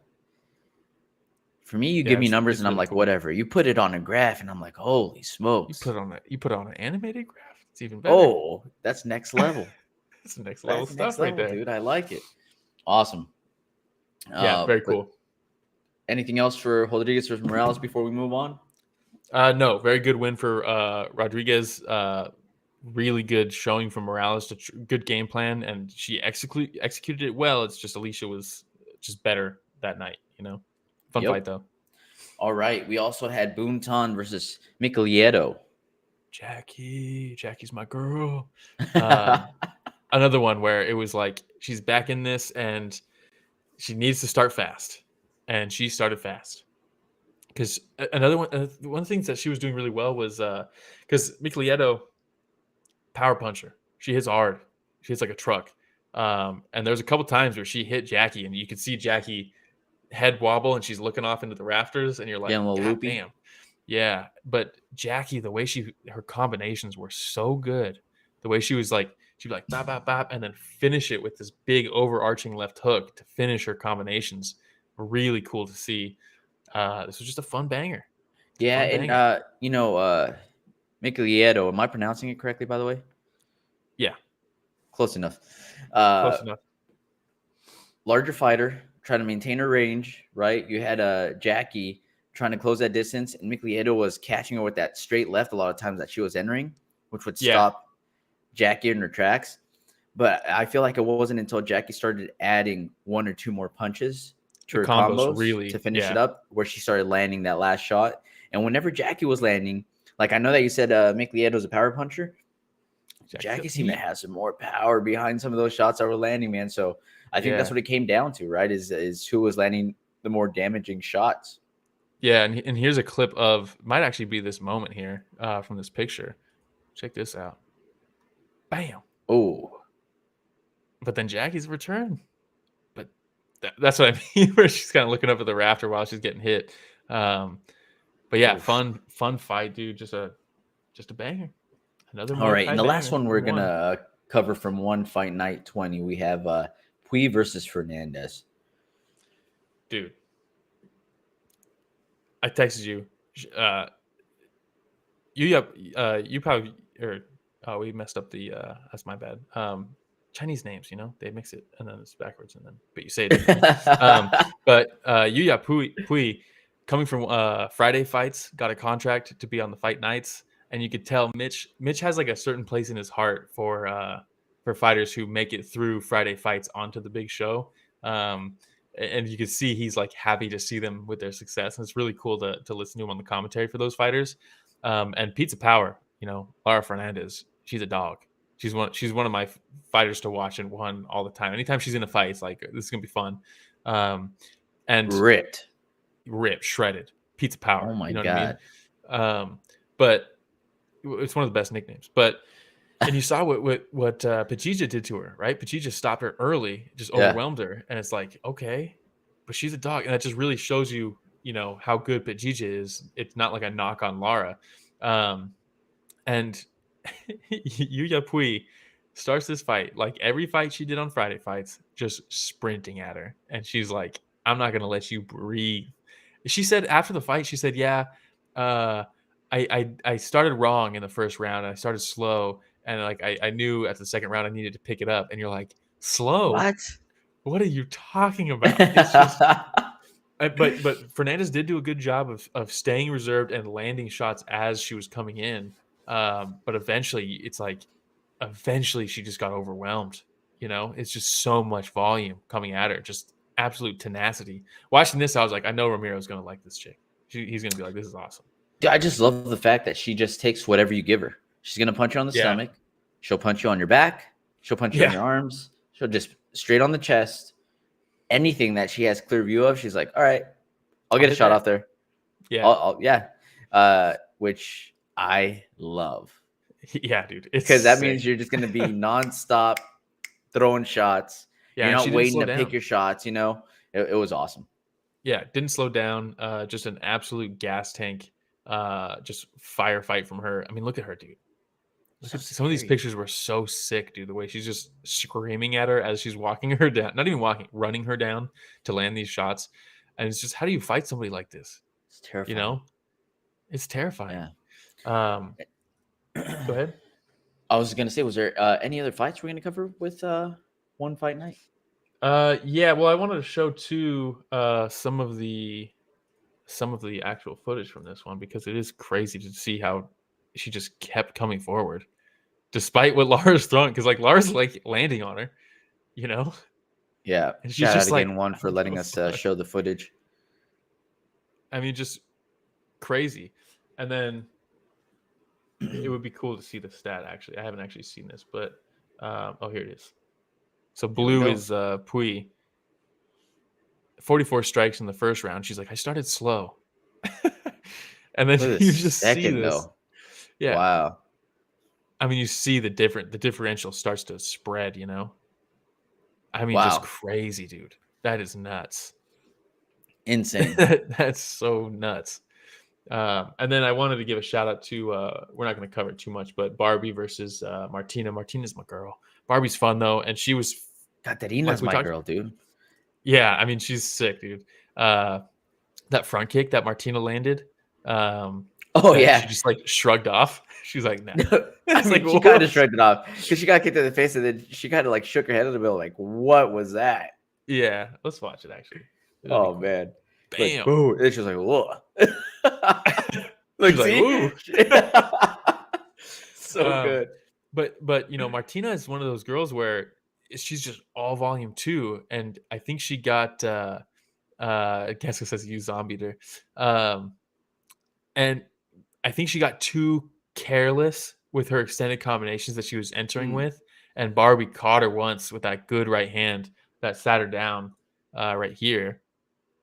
For me, you give me numbers and I'm like, whatever. You put it on a graph and I'm like, holy smokes. You put it on an animated graph? It's even better. Oh, that's next level. That's next level stuff right there. Dude, I like it. Awesome. Yeah, very cool. Anything else for Rodrigues versus Morales before we move on? No, very good win for Rodrigues. really good showing from Morales, good game plan, and she executed it well. It's just Allycia was just better that night, Fun fight though. All right. We also had Boonton versus Michel. Jackie's my girl. Another one where it was like she's back in this and she needs to start fast, and she started fast. Because another one of the things that she was doing really well was because Michel, power puncher, she hits hard, she hits like a truck. And there's a couple times where she hit Jackie, and you could see Jackie head wobble, and she's looking off into the rafters, and you're like, Getting a little God loopy. damn. Yeah, but Jackie, the way her combinations were so good. The way she'd be like bop bop bop, and then finish it with this big overarching left hook to finish her combinations. Really cool to see. This was just a fun banger. Yeah, and Michel, am I pronouncing it correctly, by the way? Yeah, close enough. Close enough. Larger fighter, trying to maintain her range, right? You had Jackie trying to close that distance, and Michel was catching her with that straight left a lot of times that she was entering, which would stop Jackie in her tracks. But I feel like it wasn't until Jackie started adding one or two more punches to her combos really, to finish it up where she started landing that last shot. And whenever Jackie was landing, like I know that you said Michel was a power puncher, Jackie seemed to have some more power behind some of those shots that were landing, man. So I think that's what it came down to, right? Is who was landing the more damaging shots. Yeah, and here's a clip of, might actually be this moment here from this picture. Check this out. Bam. Oh. But then Jackie's return. But that's what I mean, where she's kind of looking up at the rafter while she's getting hit. But yeah, fun fight, dude. Just a banger. Another all right, and the last one we're gonna cover from One Fight Night 20, we have Pui versus Fernandez. Dude, I texted you. You probably we messed up the. That's my bad. Chinese names, they mix it and then it's backwards, but you say it. But Yau Pui, coming from Friday fights, got a contract to be on the fight nights, and you could tell Mitch has like a certain place in his heart for fighters who make it through Friday fights onto the big show. And you can see he's like happy to see them with their success, and it's really cool to listen to him on the commentary for those fighters. And Pizza Power, Lara Fernandez, she's a dog. She's one of my fighters to watch and one all the time. Anytime she's in a fight, it's like, this is gonna be fun. And ripped, shredded, Pizza Power. Oh my God. I mean? But it's one of the best nicknames. And you saw what Petchjeeja did to her, right? Petchjeeja stopped her early, just overwhelmed her, and it's like, okay, but she's a dog, and that just really shows you, how good Petchjeeja is. It's not like a knock on Lara, and Yau Pui starts this fight like every fight she did on Friday fights, just sprinting at her, and she's like, "I'm not gonna let you breathe." She said after the fight, she said, "Yeah, I started wrong in the first round. I started slow." And like I knew at the second round I needed to pick it up. And you're like, slow? What are you talking about? It's just, but Fernandez did do a good job of staying reserved and landing shots as she was coming in. But eventually she just got overwhelmed. It's just so much volume coming at her, just absolute tenacity. Watching this, I was like, I know Ramiro's gonna like this chick. He's gonna be like, this is awesome. Dude, I just love the fact that she just takes whatever you give her. She's going to punch you on the stomach. She'll punch you on your back. She'll punch you on your arms. She'll just straight on the chest. Anything that she has clear view of, she's like, all right, I'll get a shot off there. Yeah. Which I love. Yeah, dude. Because that means you're just going to be nonstop throwing shots. Yeah, you're not waiting to pick your shots, It was awesome. Yeah, didn't slow down. Just an absolute gas tank. Just firefight from her. I mean, look at her, dude. Some of these pictures were so sick, dude. The way she's just screaming at her as she's walking her down, not even walking, running her down to land these shots. And it's just, how do you fight somebody like this? It's terrifying. It's terrifying. Yeah. Go ahead. I was going to say, was there any other fights we're going to cover with One Fight Night? Yeah. Well, I wanted to show too some of the actual footage from this one, because it is crazy to see how she just kept coming forward. despite what Lara's throwing, because like Lara's like landing on her, you know. Yeah. And she's Shout just out like, again, one for letting us show the footage. I mean, just crazy. And then it would be cool to see the stat. Actually, I haven't actually seen this, but here it is. So blue is Pui. 44 strikes in the first round. She's like, I started slow. And then you just see this. Though. Yeah. Wow. I mean, you see the differential starts to spread, you know? I mean, just crazy, dude. That is nuts. Insane. That's so nuts. And then I wanted to give a shout out to, we're not going to cover it too much, but Barbie versus Martina. Martina's my girl. Barbie's fun, though. And she was. Katarina's my girl, dude. Yeah, I mean, she's sick, dude. That front kick that Martina landed. She just like shrugged off. She's like, nah. I mean, she kind of shrugged it off because she got kicked in the face, and then she kind of like shook her head a little bit, like, "What was that?" Yeah, let's watch it actually. Oh man, bam! Like, ooh. And she was like, "Whoa!" Like, ooh. So good. But you know, Martina is one of those girls where she's just all volume too, and I think she got. I guess it says you zombied her, and I think she got too careless with her extended combinations that she was entering with, and Barbie caught her once with that good right hand that sat her down right here.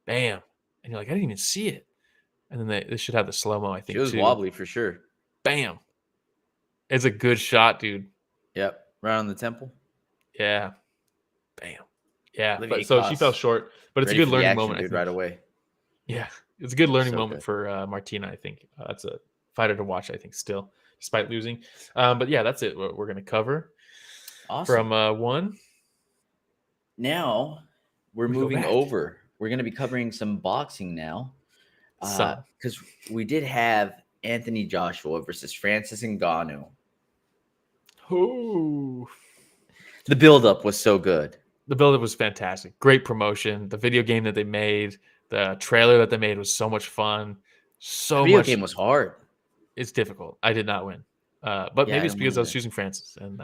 Bam. And you're like, I didn't even see it. And then they should have the slow-mo, I think, she was too. Wobbly for sure. Bam. It's a good shot, dude. Yep. Right on the temple. Yeah. Bam. Yeah. But, so she fell short, but it's a good learning moment, dude, right away. Yeah. It's a good learning moment for Martina, I think. That's a fighter to watch, I think, still, despite losing. But yeah, that's it. We're going to cover from one. Now we're moving over. We're going to be covering some boxing now. Because we did have Anthony Joshua versus Francis Ngannou. Ooh. The buildup was so good. The buildup was fantastic. Great promotion. The video game that they made, the trailer that they made was so much fun. The video game was hard. It's difficult. I did not win. But maybe it's because I was choosing Francis, and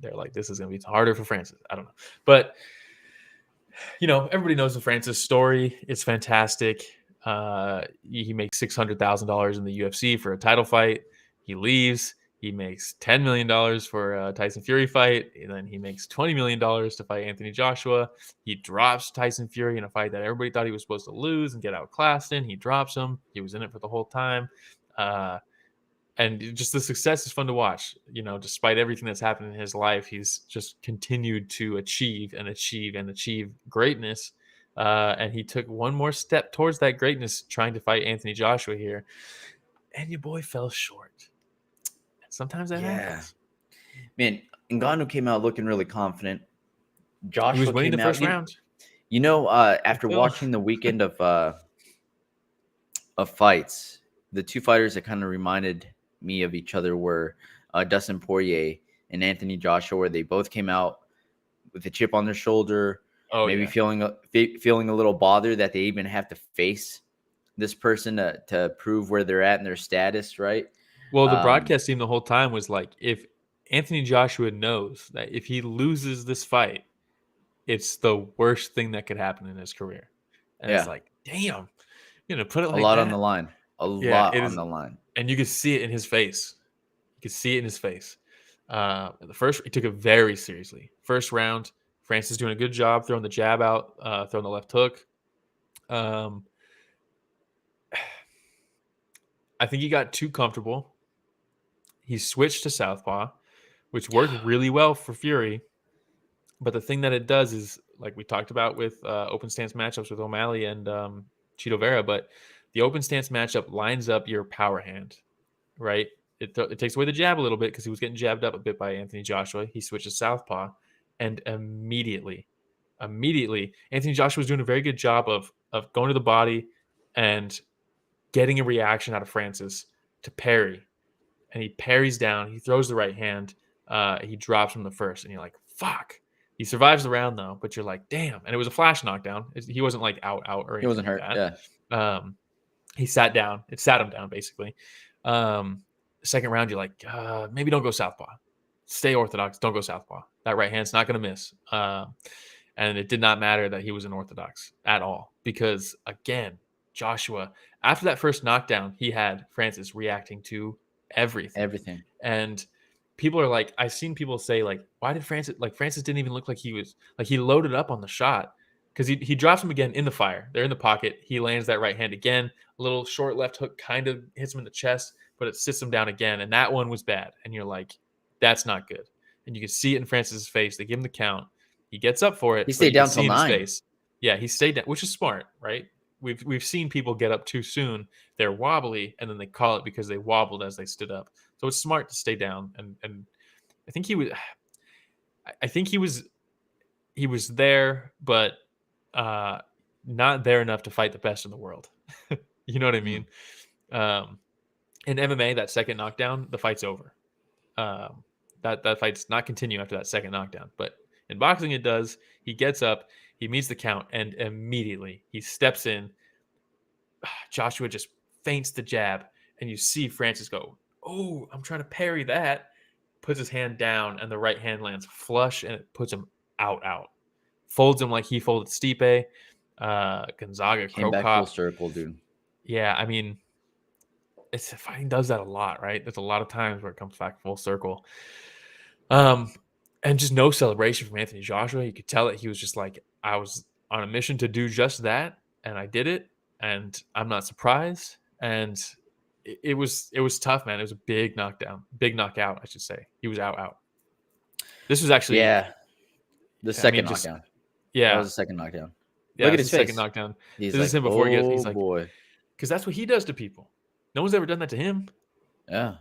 they're like, this is going to be harder for Francis. I don't know. But, you know, everybody knows the Francis story. It's fantastic. He makes $600,000 in the UFC for a title fight. He leaves. He makes $10 million for a Tyson Fury fight. And then he makes $20 million to fight Anthony Joshua. He drops Tyson Fury in a fight that everybody thought he was supposed to lose and get outclassed in. He drops him. He was in it for the whole time. And just the success is fun to watch. You know, despite everything that's happened in his life, he's just continued to achieve greatness. And he took one more step towards that greatness, trying to fight Anthony Joshua here. And your boy fell short. Sometimes that happens. Man, Ngannou came out looking really confident. Joshua he was winning the first round. You know, after watching the weekend of fights, the two fighters that kind of reminded me of each other were Dustin Poirier and Anthony Joshua, where they both came out with a chip on their shoulder, feeling a little bothered that they even have to face this person to prove where they're at in their status, right? Well, the broadcast team the whole time was like, if Anthony Joshua knows that if he loses this fight, it's the worst thing that could happen in his career. And it's like, damn, you know, put it like a lot that. on the line. A lot on the line. And you could see it in his face. He took it very seriously. First round, Francis doing a good job throwing the jab out, throwing the left hook. I think he got too comfortable. He switched to southpaw, which worked really well for Fury. But the thing that it does is, like we talked about with open stance matchups with O'Malley and Chito Vera, but the open stance matchup lines up your power hand, right? It takes away the jab a little bit because he was getting jabbed up a bit by Anthony Joshua. He switches southpaw, and immediately, Anthony Joshua was doing a very good job of going to the body and getting a reaction out of Francis to parry. And he parries down. He throws the right hand. He drops from the first, and you're like, fuck. He survives the round, though, but you're like, damn. And it was a flash knockdown. He wasn't like out or anything. He wasn't hurt, yeah. He sat down. It sat him down, basically. Second round, you're like, maybe don't go southpaw. stay orthodox. Don't go southpaw. That right hand's not going to miss. And it did not matter that he was unorthodox at all because, again, Joshua, after that first knockdown, he had Francis reacting to everything. And people are like, I've seen people say, like, why did Francis didn't even look like he was, like, he loaded up on the shot because he drops him again in the fire. They're in the pocket. He lands that right hand again. A little short left hook kind of hits him in the chest, but it sits him down again. And that one was bad. And you're like, that's not good. And you can see it in Francis's face. They give him the count. He gets up for it. He stayed down till 9. Face. Yeah, he stayed down, which is smart, right? We've seen people get up too soon. They're wobbly, and then they call it because they wobbled as they stood up. So it's smart to stay down. And I think he was there, but not there enough to fight the best in the world. You know what I mean? In MMA, that second knockdown, the fight's over. That fight's not continue after that second knockdown, but in boxing, it does. He gets up, he meets the count, and immediately he steps in. Joshua just feints the jab, and you see Francis go, oh, I'm trying to parry that. Puts his hand down, and the right hand lands flush, and it puts him out. Folds him like he folded Stipe. Gonzaga, Came back full circle, dude. Yeah, I mean, fighting does that a lot, right? There's a lot of times where it comes back full circle. And just no celebration from Anthony Joshua. You could tell that he was just like, I was on a mission to do just that, and I did it, and I'm not surprised. And it was tough, man. It was a big knockout, I should say. He was out. This was actually the second knockdown. That was the second knockdown. Yeah, Look at his face. Second knockdown. This is him before he gets. He's like, boy, because that's what he does to people. No one's ever done that to him. Yeah,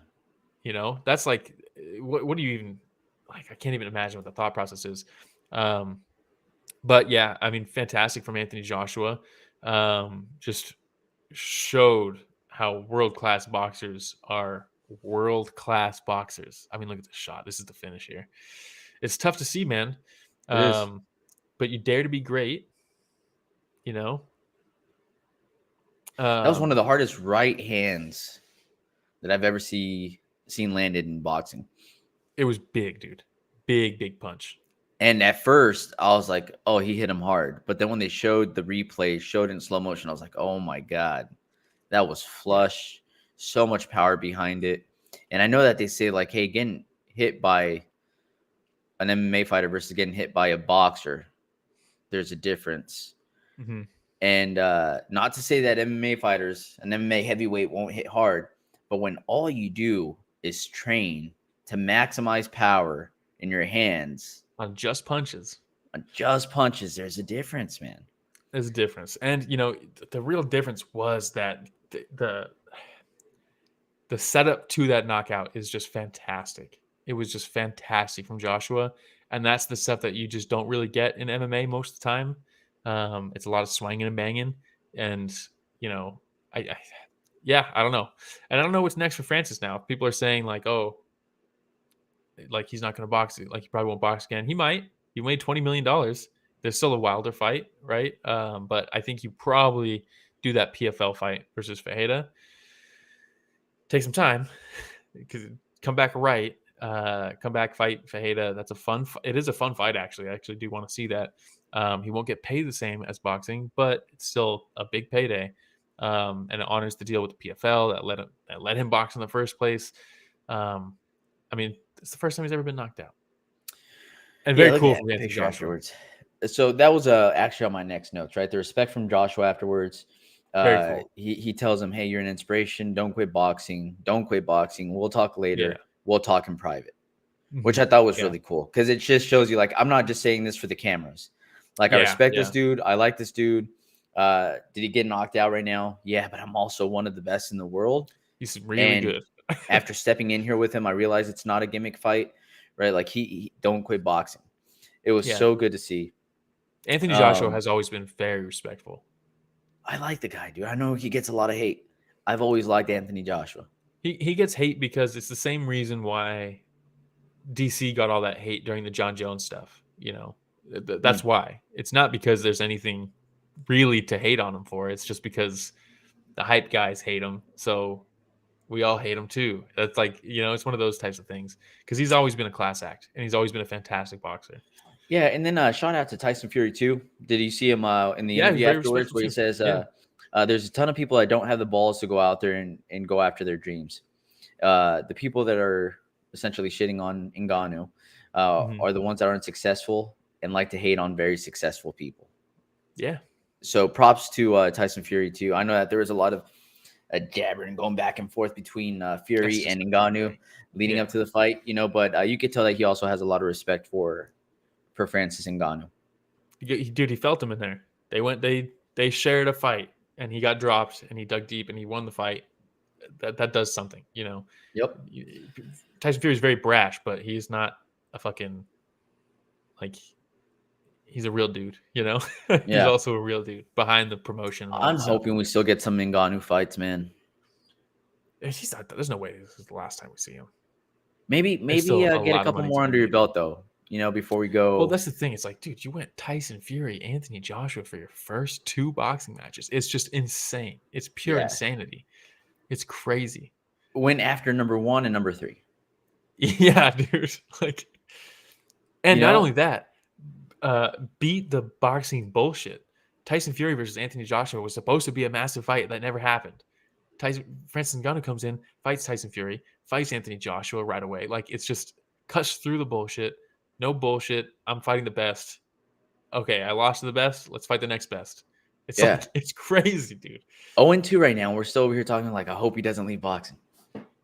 that's like, what do you even? Like, I can't even imagine what the thought process is. But yeah, I mean, fantastic from Anthony Joshua. Just showed how world-class boxers are world-class boxers. I mean, look at the shot. This is the finish here. It's tough to see, man. But you dare to be great, that was one of the hardest right hands that I've ever seen landed in boxing. It was big, dude. Big punch. And at first, I was like, oh, he hit him hard. But then when they showed the replay, showed it in slow motion, I was like, oh, my God. That was flush. So much power behind it. And I know that they say, like, hey, getting hit by an MMA fighter versus getting hit by a boxer, there's a difference. Mm-hmm. And not to say that MMA fighters, an MMA heavyweight won't hit hard, but when all you do is train to maximize power in your hands on just punches, there's a difference, man. There's a difference. And the real difference was that the setup to that knockout is just fantastic. It was just fantastic from Joshua, and that's the stuff that you just don't really get in MMA most of the time. It's a lot of swinging and banging, and I don't know, and I don't know what's next for Francis now. People are saying like, oh, like he's not going to box, like he probably won't box again. He might. He made $20 million. There's still a Wilder fight, right? But I think you probably do that PFL fight versus Phetjeeja. Take some time, because come back right. Come back, fight Phetjeeja. That's a fun. It is a fun fight, actually. I actually do want to see that. He won't get paid the same as boxing, but it's still a big payday, and it honors the deal with the PFL that let him box in the first place. I mean, it's the first time he's ever been knocked out, and very cool from Anthony Joshua afterwards. So that was actually on my next notes, right? The respect from Joshua afterwards. Very cool. He tells him, "Hey, you're an inspiration. Don't quit boxing. Don't quit boxing. We'll talk later. Yeah. We'll talk in private," which I thought was really cool, because it just shows you, like, I'm not just saying this for the cameras. Like, I respect this dude. I like this dude. Did he get knocked out right now? Yeah, but I'm also one of the best in the world. He's really good. After stepping in here with him, I realized it's not a gimmick fight, right? Like, he don't quit boxing. It was so good to see. Anthony Joshua has always been very respectful. I like the guy, dude. I know he gets a lot of hate. I've always liked Anthony Joshua. He gets hate because it's the same reason why DC got all that hate during the John Jones stuff. That's why. It's not because there's anything really to hate on him for. It's just because the hype guys hate him. So we all hate him too. That's like, it's one of those types of things because he's always been a class act and he's always been a fantastic boxer. Yeah, and then shout out to Tyson Fury too. Did you see him in the Yeah, he's interview very afterwards respectful where he too. says, Yeah. "There's a ton of people that don't have the balls to go out there and go after their dreams. The people that are essentially shitting on Ngannou are the ones that aren't successful and like to hate on very successful people." Yeah. So props to Tyson Fury too. I know that there was a lot of jabbering going back and forth between Fury and Ngannou leading up to the fight, but you could tell that he also has a lot of respect for Francis Ngannou. Dude, he felt him in there. They shared a fight and he got dropped and he dug deep and he won the fight. That does something, Yep. Tyson Fury is very brash, but he's not a fucking he's a real dude, He's also a real dude behind the promotion. I'm hoping we still get some Ngannou fights, man. He's not. There's no way this is the last time we see him. Maybe get a couple more under your belt though, before we go. Well, that's the thing. It's like, dude, you went Tyson Fury, Anthony Joshua for your first 2 boxing matches. It's just insane. It's pure insanity. It's crazy. Went after number 1 and number 3. Yeah, dude. And not only that, beat the boxing bullshit. Tyson Fury versus Anthony Joshua was supposed to be a massive fight that never happened. Francis Ngannou comes in, fights Tyson Fury, fights Anthony Joshua right away. It's just cuts through the bullshit. No bullshit. I'm fighting the best. Okay, I lost to the best. Let's fight the next best. It's crazy, dude. 0-2 right now. We're still over here talking I hope he doesn't leave boxing.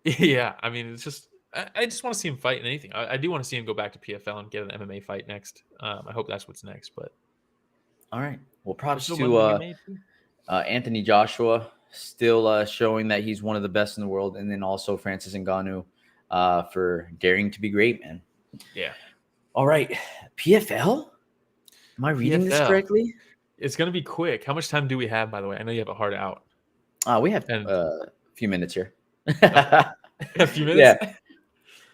Yeah, I mean, it's just I just want to see him fight in anything. I do want to see him go back to PFL and get an MMA fight next. I hope that's what's next. But all right, well, props to Anthony Joshua, still showing that he's one of the best in the world, and then also Francis Ngannou for daring to be great, man. Yeah. All right, PFL. Am I reading this correctly? It's gonna be quick. How much time do we have, by the way? I know you have a hard out. We have a few minutes here. A few minutes.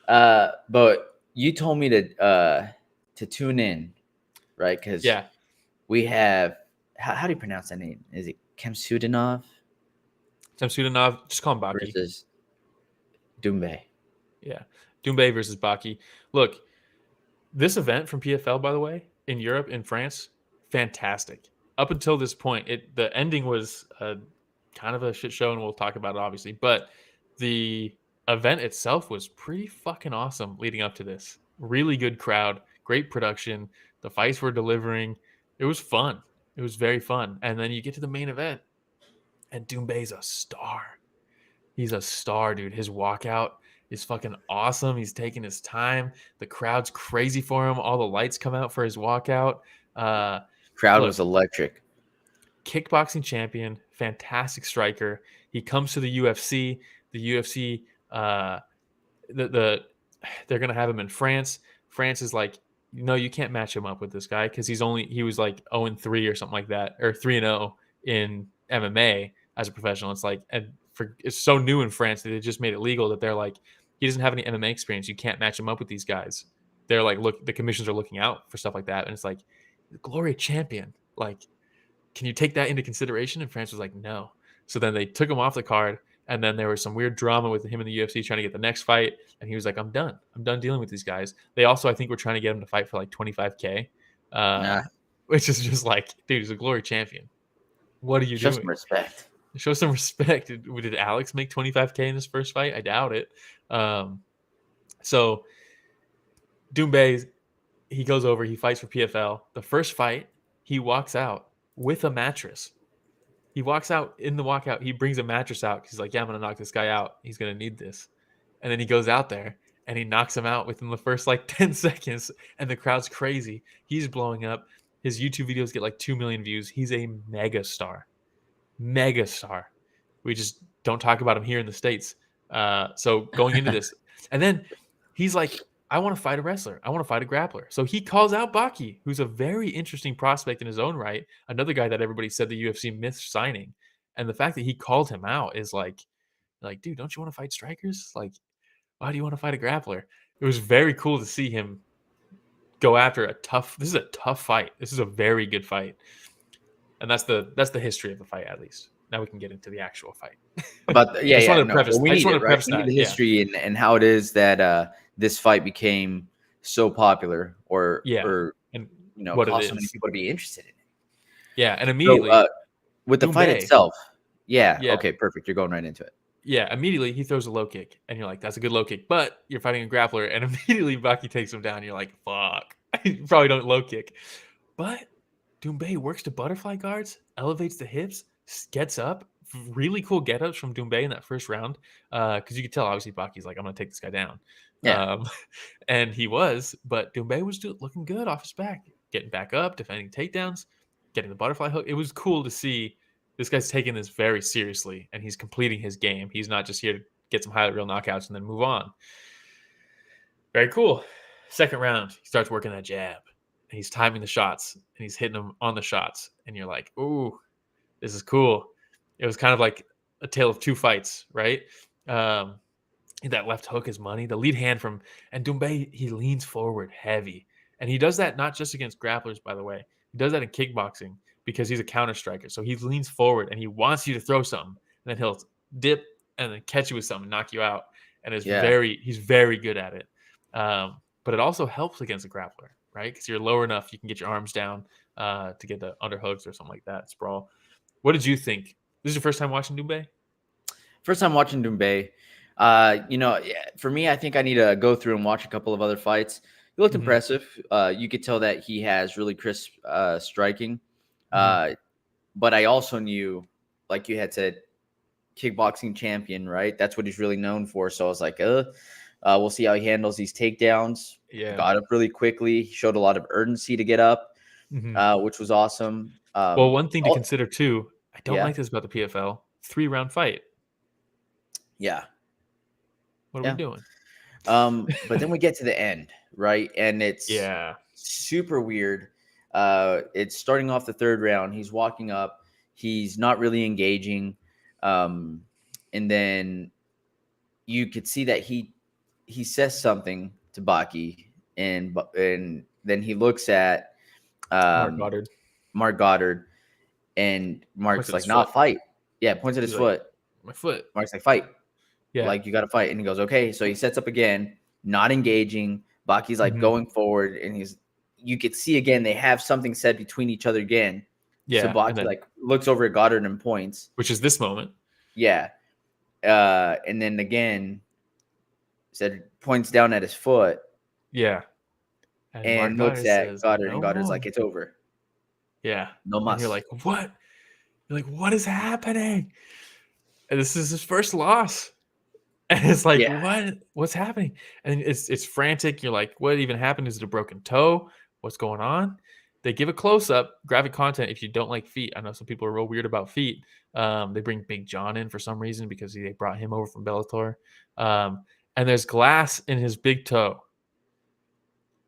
Yeah. But you told me to tune in, right? Because we have how do you pronounce that name? Is it Khamzatov? Khamzatov, just call him Baki. Versus Doumbé. Yeah, Doumbé versus Baki. Look, this event from PFL, by the way, in Europe, in France, fantastic. Up until this point, the ending was kind of a shit show, and we'll talk about it obviously. But the event itself was pretty fucking awesome leading up to this. Really good crowd, great production. The fights were delivering. It was fun. It was very fun. And then you get to the main event, and Doumbé's a star. He's a star, dude. His walkout is fucking awesome. He's taking his time. The crowd's crazy for him. All the lights come out for his walkout. Crowd was electric. Kickboxing champion, fantastic striker. He comes to the UFC. The UFC, they're gonna have him in France. France is like, no, you can't match him up with this guy because he was like 0-3 or something like that, or 3-0 in MMA as a professional. It's like, it's so new in France that they just made it legal that they're like, he doesn't have any MMA experience. You can't match him up with these guys. They're like, look, the commissions are looking out for stuff like that, and it's like, Glory champion, like, can you take that into consideration? And France was like, no. So then they took him off the card, and then there was some weird drama with him in the UFC trying to get the next fight, and he was like, I'm done dealing with these guys. They also, I think, were trying to get him to fight for like $25K, which is just like, dude, he's a Glory champion. What are you doing? Show some respect. Did Alex make $25K in his first fight? I doubt it. So Doumbé, he goes over, he fights for PFL. The first fight, he walks out with a mattress. He walks out in the walkout. He brings a mattress out. He's like, yeah, I'm going to knock this guy out. He's going to need this. And then he goes out there and he knocks him out within the first like 10 seconds. And the crowd's crazy. He's blowing up. His YouTube videos get like 2 million views. He's a mega star. We just don't talk about him here in the States. So going into this, and then he's like, I want to fight a wrestler. I want to fight a grappler. So he calls out Baki, who's a very interesting prospect in his own right. Another guy that everybody said the UFC missed signing. And the fact that he called him out is like, dude, don't you want to fight strikers? Like, why do you want to fight a grappler? It was very cool to see him go after this is a tough fight. This is a very good fight. And that's the history of the fight, at least. now we can get into the actual fight. But I just wanted to preface we need the history and how it is that this fight became so popular, or and caused so many people to be interested in it. Yeah, and immediately with the fight itself, okay, perfect. You're going right into it. Yeah, immediately he throws a low kick, and you're like, "That's a good low kick," but you're fighting a grappler, and immediately Baki takes him down. And you're like, "Fuck!" You probably don't low kick, but Doumbé works to butterfly guards, elevates the hips, gets up. Really cool get-ups from Doumbé in that first round, because you could tell obviously Baki's like, "I'm gonna take this guy down," and he was, but Doumbé was looking good off his back, getting back up, defending takedowns, getting the butterfly hook. It was cool to see. This guy's taking this very seriously, and he's completing his game. He's not just here to get some highlight reel knockouts and then move on. Very cool. Second round, he starts working that jab. And he's timing the shots, and he's hitting them on the shots. And you're like, ooh, this is cool. It was kind of like a tale of two fights, right? That left hook is money. The lead hand and Doumbé, he leans forward heavy. And he does that not just against grapplers, by the way. He does that in kickboxing, because he's a counter striker. So he leans forward and he wants you to throw something. And then he'll dip and then catch you with something, knock you out. And he's very good at it. But it also helps against a grappler, right? Because you're lower enough, you can get your arms down to get the underhooks or something like that, sprawl. What did you think? This is your first time watching Doumbé? First time watching Doumbé. For me, I think I need to go through and watch a couple of other fights. He looked impressive. You could tell that he has really crisp striking. But I also knew, like you had said, kickboxing champion, right? That's what he's really known for. So I was like, we'll see how he handles these takedowns. Yeah. Got up really quickly. He showed a lot of urgency to get up, which was awesome. Well, one thing to consider too, I don't like this about the PFL, 3-round fight. Yeah. What are we doing? But then we get to the end, right? And it's super weird. It's starting off the third round. He's walking up. He's not really engaging. And then you could see that he says something to Baki, and then he looks at Mark Goddard, and Mark's like, "Nah, fight." Yeah, points at his foot. My foot. Mark's like, "Fight." Yeah, like, you got to fight. And he goes, "Okay." So he sets up again, not engaging. Baki's like going forward, and you could see again they have something said between each other again. Yeah. So Baki looks over at Goddard and points, which is this moment. Yeah. And then again points down at his foot. Yeah. And looks at Goddard, and Goddard's like, "It's over." Yeah. No muss. And you're like, what? You're like, what is happening? And this is his first loss. And it's like, what's happening? And it's frantic. You're like, what even happened? Is it a broken toe? What's going on? They give a close-up, graphic content if you don't like feet. I know some people are real weird about feet. They bring Big John in for some reason because they brought him over from Bellator. And there's glass in his big toe.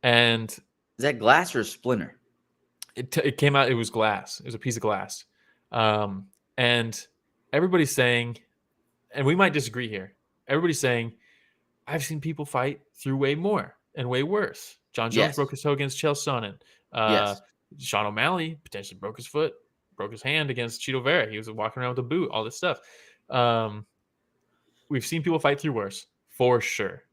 And is that glass or a splinter? It came out, it was glass. It was a piece of glass. And everybody's saying, and we might disagree here, everybody's saying, I've seen people fight through way more and way worse. John Jones broke his toe against Chael Sonnen. Sean O'Malley potentially broke his foot, broke his hand against Chito Vera. He was walking around with a boot, all this stuff. We've seen people fight through worse, for sure.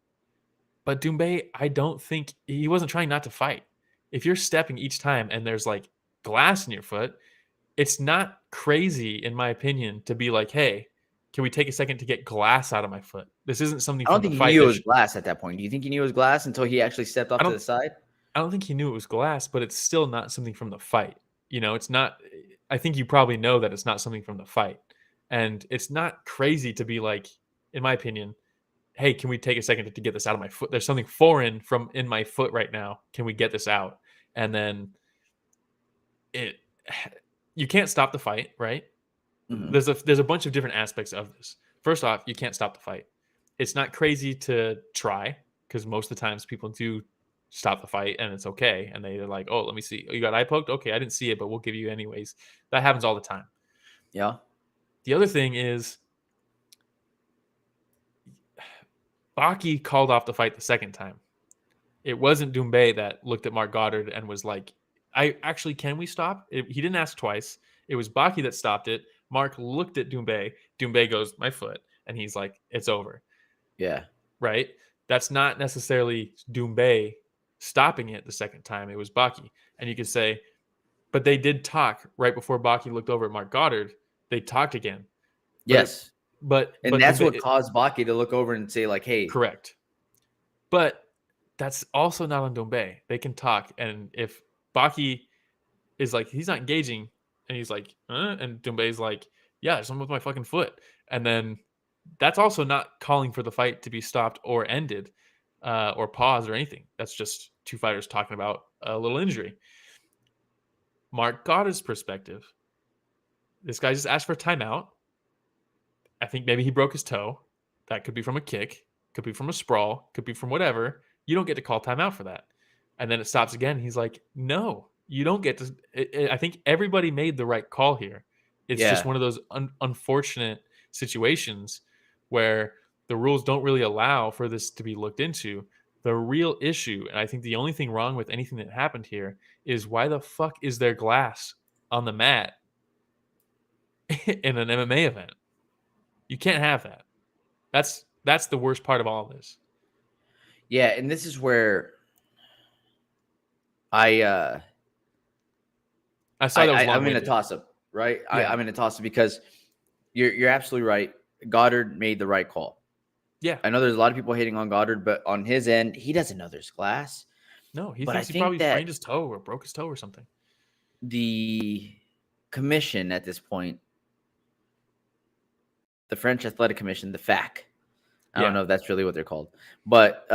But Doumbé, I don't think he wasn't trying not to fight. If you're stepping each time and there's like glass in your foot, it's not crazy, in my opinion, to be like, hey, can we take a second to get glass out of my foot? This isn't something. I don't think he knew it was glass at that point. Do you think he knew it was glass until he actually stepped off to the side? I don't think he knew it was glass, but it's still not something from the fight. You know, it's not. I think you probably know that it's not something from the fight, and it's not crazy to be like, in my opinion, hey, can we take a second to get this out of my foot? There's something foreign in my foot right now. Can we get this out? And then you can't stop the fight, right? Mm-hmm. There's a bunch of different aspects of this. First off, you can't stop the fight. It's not crazy to try, because most of the times people do stop the fight and it's okay. And they're like, oh, let me see. You got eye poked? Okay, I didn't see it, but we'll give you anyways. That happens all the time. Yeah. The other thing is Baki called off the fight the second time. It wasn't Doumbé that looked at Mark Goddard and was like, can we stop? He didn't ask twice. It was Baki that stopped it. Mark looked at Doumbé. Doumbé goes, my foot. And he's like, it's over. Yeah. Right? That's not necessarily Doumbé stopping it the second time. It was Baki. And you could say, but they did talk right before Baki looked over at Mark Goddard. They talked again. Yes. But that's Doumbé, what caused Baki to look over and say, like, hey. Correct. But that's also not on Doumbé. They can talk. And if Baki is like, he's not engaging, and he's like, and Doumbé's like, yeah, there's something with my fucking foot. And then that's also not calling for the fight to be stopped or ended or paused or anything. That's just two fighters talking about a little injury. Mark Goddard's perspective, this guy just asked for a timeout. I think maybe he broke his toe. That could be from a kick, could be from a sprawl, could be from whatever. You don't get to call timeout for that. And then it stops again. He's like, no, you don't get to. I think everybody made the right call here. It's just one of those unfortunate situations where the rules don't really allow for this to be looked into. The real issue, and I think the only thing wrong with anything that happened here, is why the fuck is there glass on the mat in an MMA event? You can't have that. That's the worst part of all of this. Yeah, and this is where I'm in a toss-up, right? Yeah. I'm in a toss-up because you're absolutely right. Goddard made the right call. Yeah. I know there's a lot of people hating on Goddard, but on his end, he doesn't know there's glass. No, he thinks he probably sprained his toe or broke his toe or something. The commission at this point, the French Athletic Commission, the FAC, I don't know if that's really what they're called, but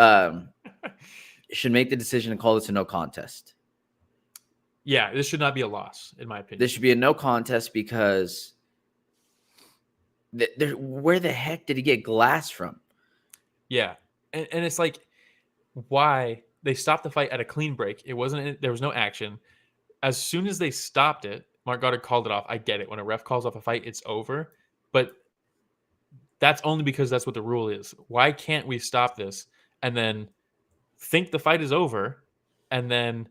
should make the decision to call this a no contest. Yeah, this should not be a loss, in my opinion. This should be a no contest because where the heck did he get glass from? Yeah, and it's like, why they stopped the fight at a clean break? There was no action. As soon as they stopped it, Mark Goddard called it off. I get it. When a ref calls off a fight, it's over. But that's only because that's what the rule is. Why can't we stop this and then think the fight is over and then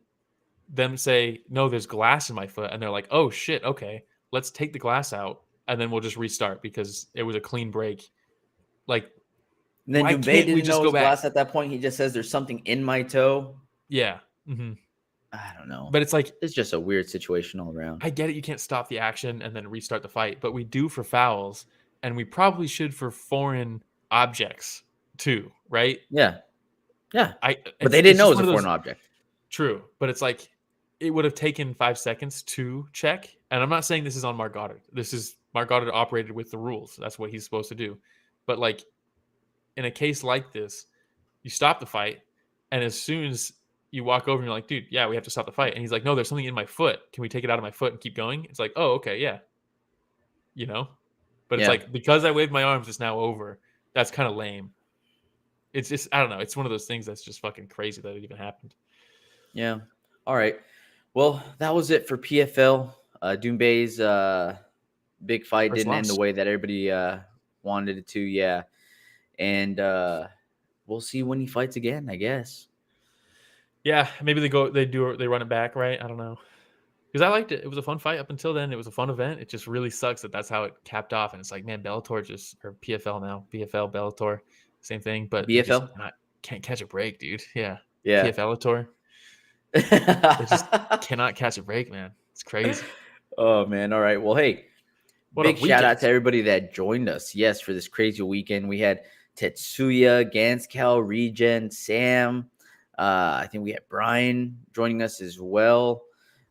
them say, no, there's glass in my foot. And they're like, oh, shit, okay, let's take the glass out and then we'll just restart because it was a clean break. Like, and then why Doumbé can't we didn't just know go it was back? glass at that point. He just says there's something in my toe. Yeah. Mm-hmm. I don't know. But it's like, it's just a weird situation all around. I get it. You can't stop the action and then restart the fight, but we do for fouls. And we probably should for foreign objects too, right? Yeah. Yeah. But they didn't know it was a foreign object. True. But it's like, it would have taken 5 seconds to check. And I'm not saying this is on Mark Goddard. Mark Goddard operated with the rules. That's what he's supposed to do. But like, in a case like this, you stop the fight. And as soon as you walk over and you're like, dude, yeah, we have to stop the fight. And he's like, no, there's something in my foot. Can we take it out of my foot and keep going? It's like, oh, okay. Yeah. You know? But it's like, because I waved my arms, it's now over. That's kind of lame. It's just, I don't know. It's one of those things that's just fucking crazy that it even happened. Yeah. All right. Well, that was it for PFL. Doumbé's big fight didn't end the way that everybody wanted it to. Yeah. And we'll see when he fights again, I guess. Yeah. Maybe they run it back, right? I don't know. Because I liked it. It was a fun fight up until then. It was a fun event. It just really sucks that that's how it capped off. And it's like, man, Bellator or PFL now. PFL, Bellator, same thing. But BFL? Can't catch a break, dude. Yeah. Yeah. PFLator. They just cannot catch a break, man. It's crazy. Oh, man. All right. Well, hey, big shout out to everybody that joined us. Yes, for this crazy weekend. We had Tetsuya, Ganskal, Regen, Sam. I think we had Brian joining us as well.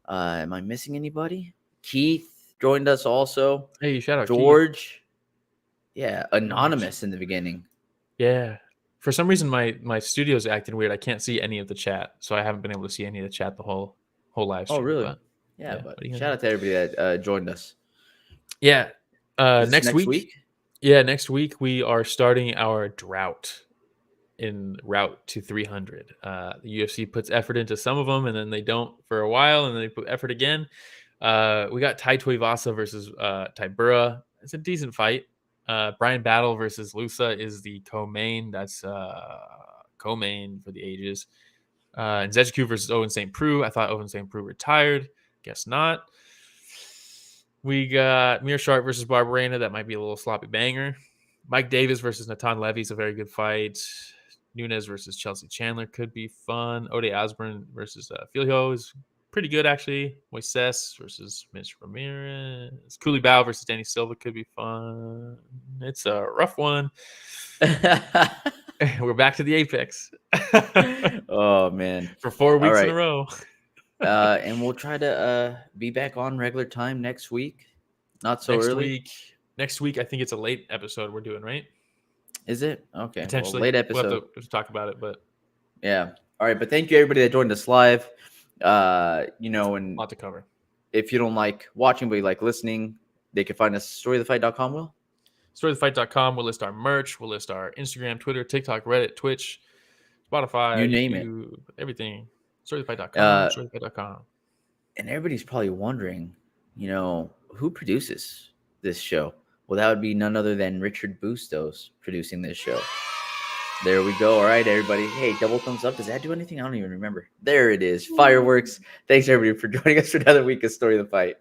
Am I missing anybody? Keith joined us also. Hey, shout out George. Keith. Yeah, anonymous in the beginning. Yeah. For some reason, my studio's acting weird. I can't see any of the chat, so I haven't been able to see any of the chat the whole live stream. Oh, really? But, but shout out to everybody that joined us. Yeah. Next week? Yeah, next week we are starting our drought in route to 300. The UFC puts effort into some of them, and then they don't for a while, and then they put effort again. We got Tai Tuivasa versus Tybura. It's a decent fight. Brian Battle versus Lusa is the co-main. That's co-main for the ages. And Zedjiku versus Owen St. Preux. I thought Owen St. Preux retired. Guess not. We got Meerschaert versus Barberena. That might be a little sloppy banger. Mike Davis versus Natan Levy is a very good fight. Nunes versus Chelsea Chandler could be fun. Ode Osborne versus Filho is pretty good, actually. Moises versus Mitch Ramirez. Koulibaly versus Danny Silva could be fun. It's a rough one. We're back to the Apex. Oh, man. For 4 weeks in right. a row. And we'll try to be back on regular time next week. Not so early. Next week, I think it's a late episode we're doing, right? Is it? Okay. Potentially. Well, late episode. We'll have to talk about it, but yeah. All right. But thank you, everybody that joined us live. And a lot to cover. If you don't like watching, but you like listening, they can find us storyofthefight.com, Will. Storyofthefight.com. We'll list our merch. We'll list our Instagram, Twitter, TikTok, Reddit, Twitch, Spotify. You name it. Everything. Storyofthefight.com. Storyofthefight.com. And everybody's probably wondering, who produces this show? Well, that would be none other than Richard Bustos producing this show. There we go. All right, everybody. Hey, double thumbs up. Does that do anything? I don't even remember. There it is. Fireworks. Thanks, everybody, for joining us for another week of Story of the Fight.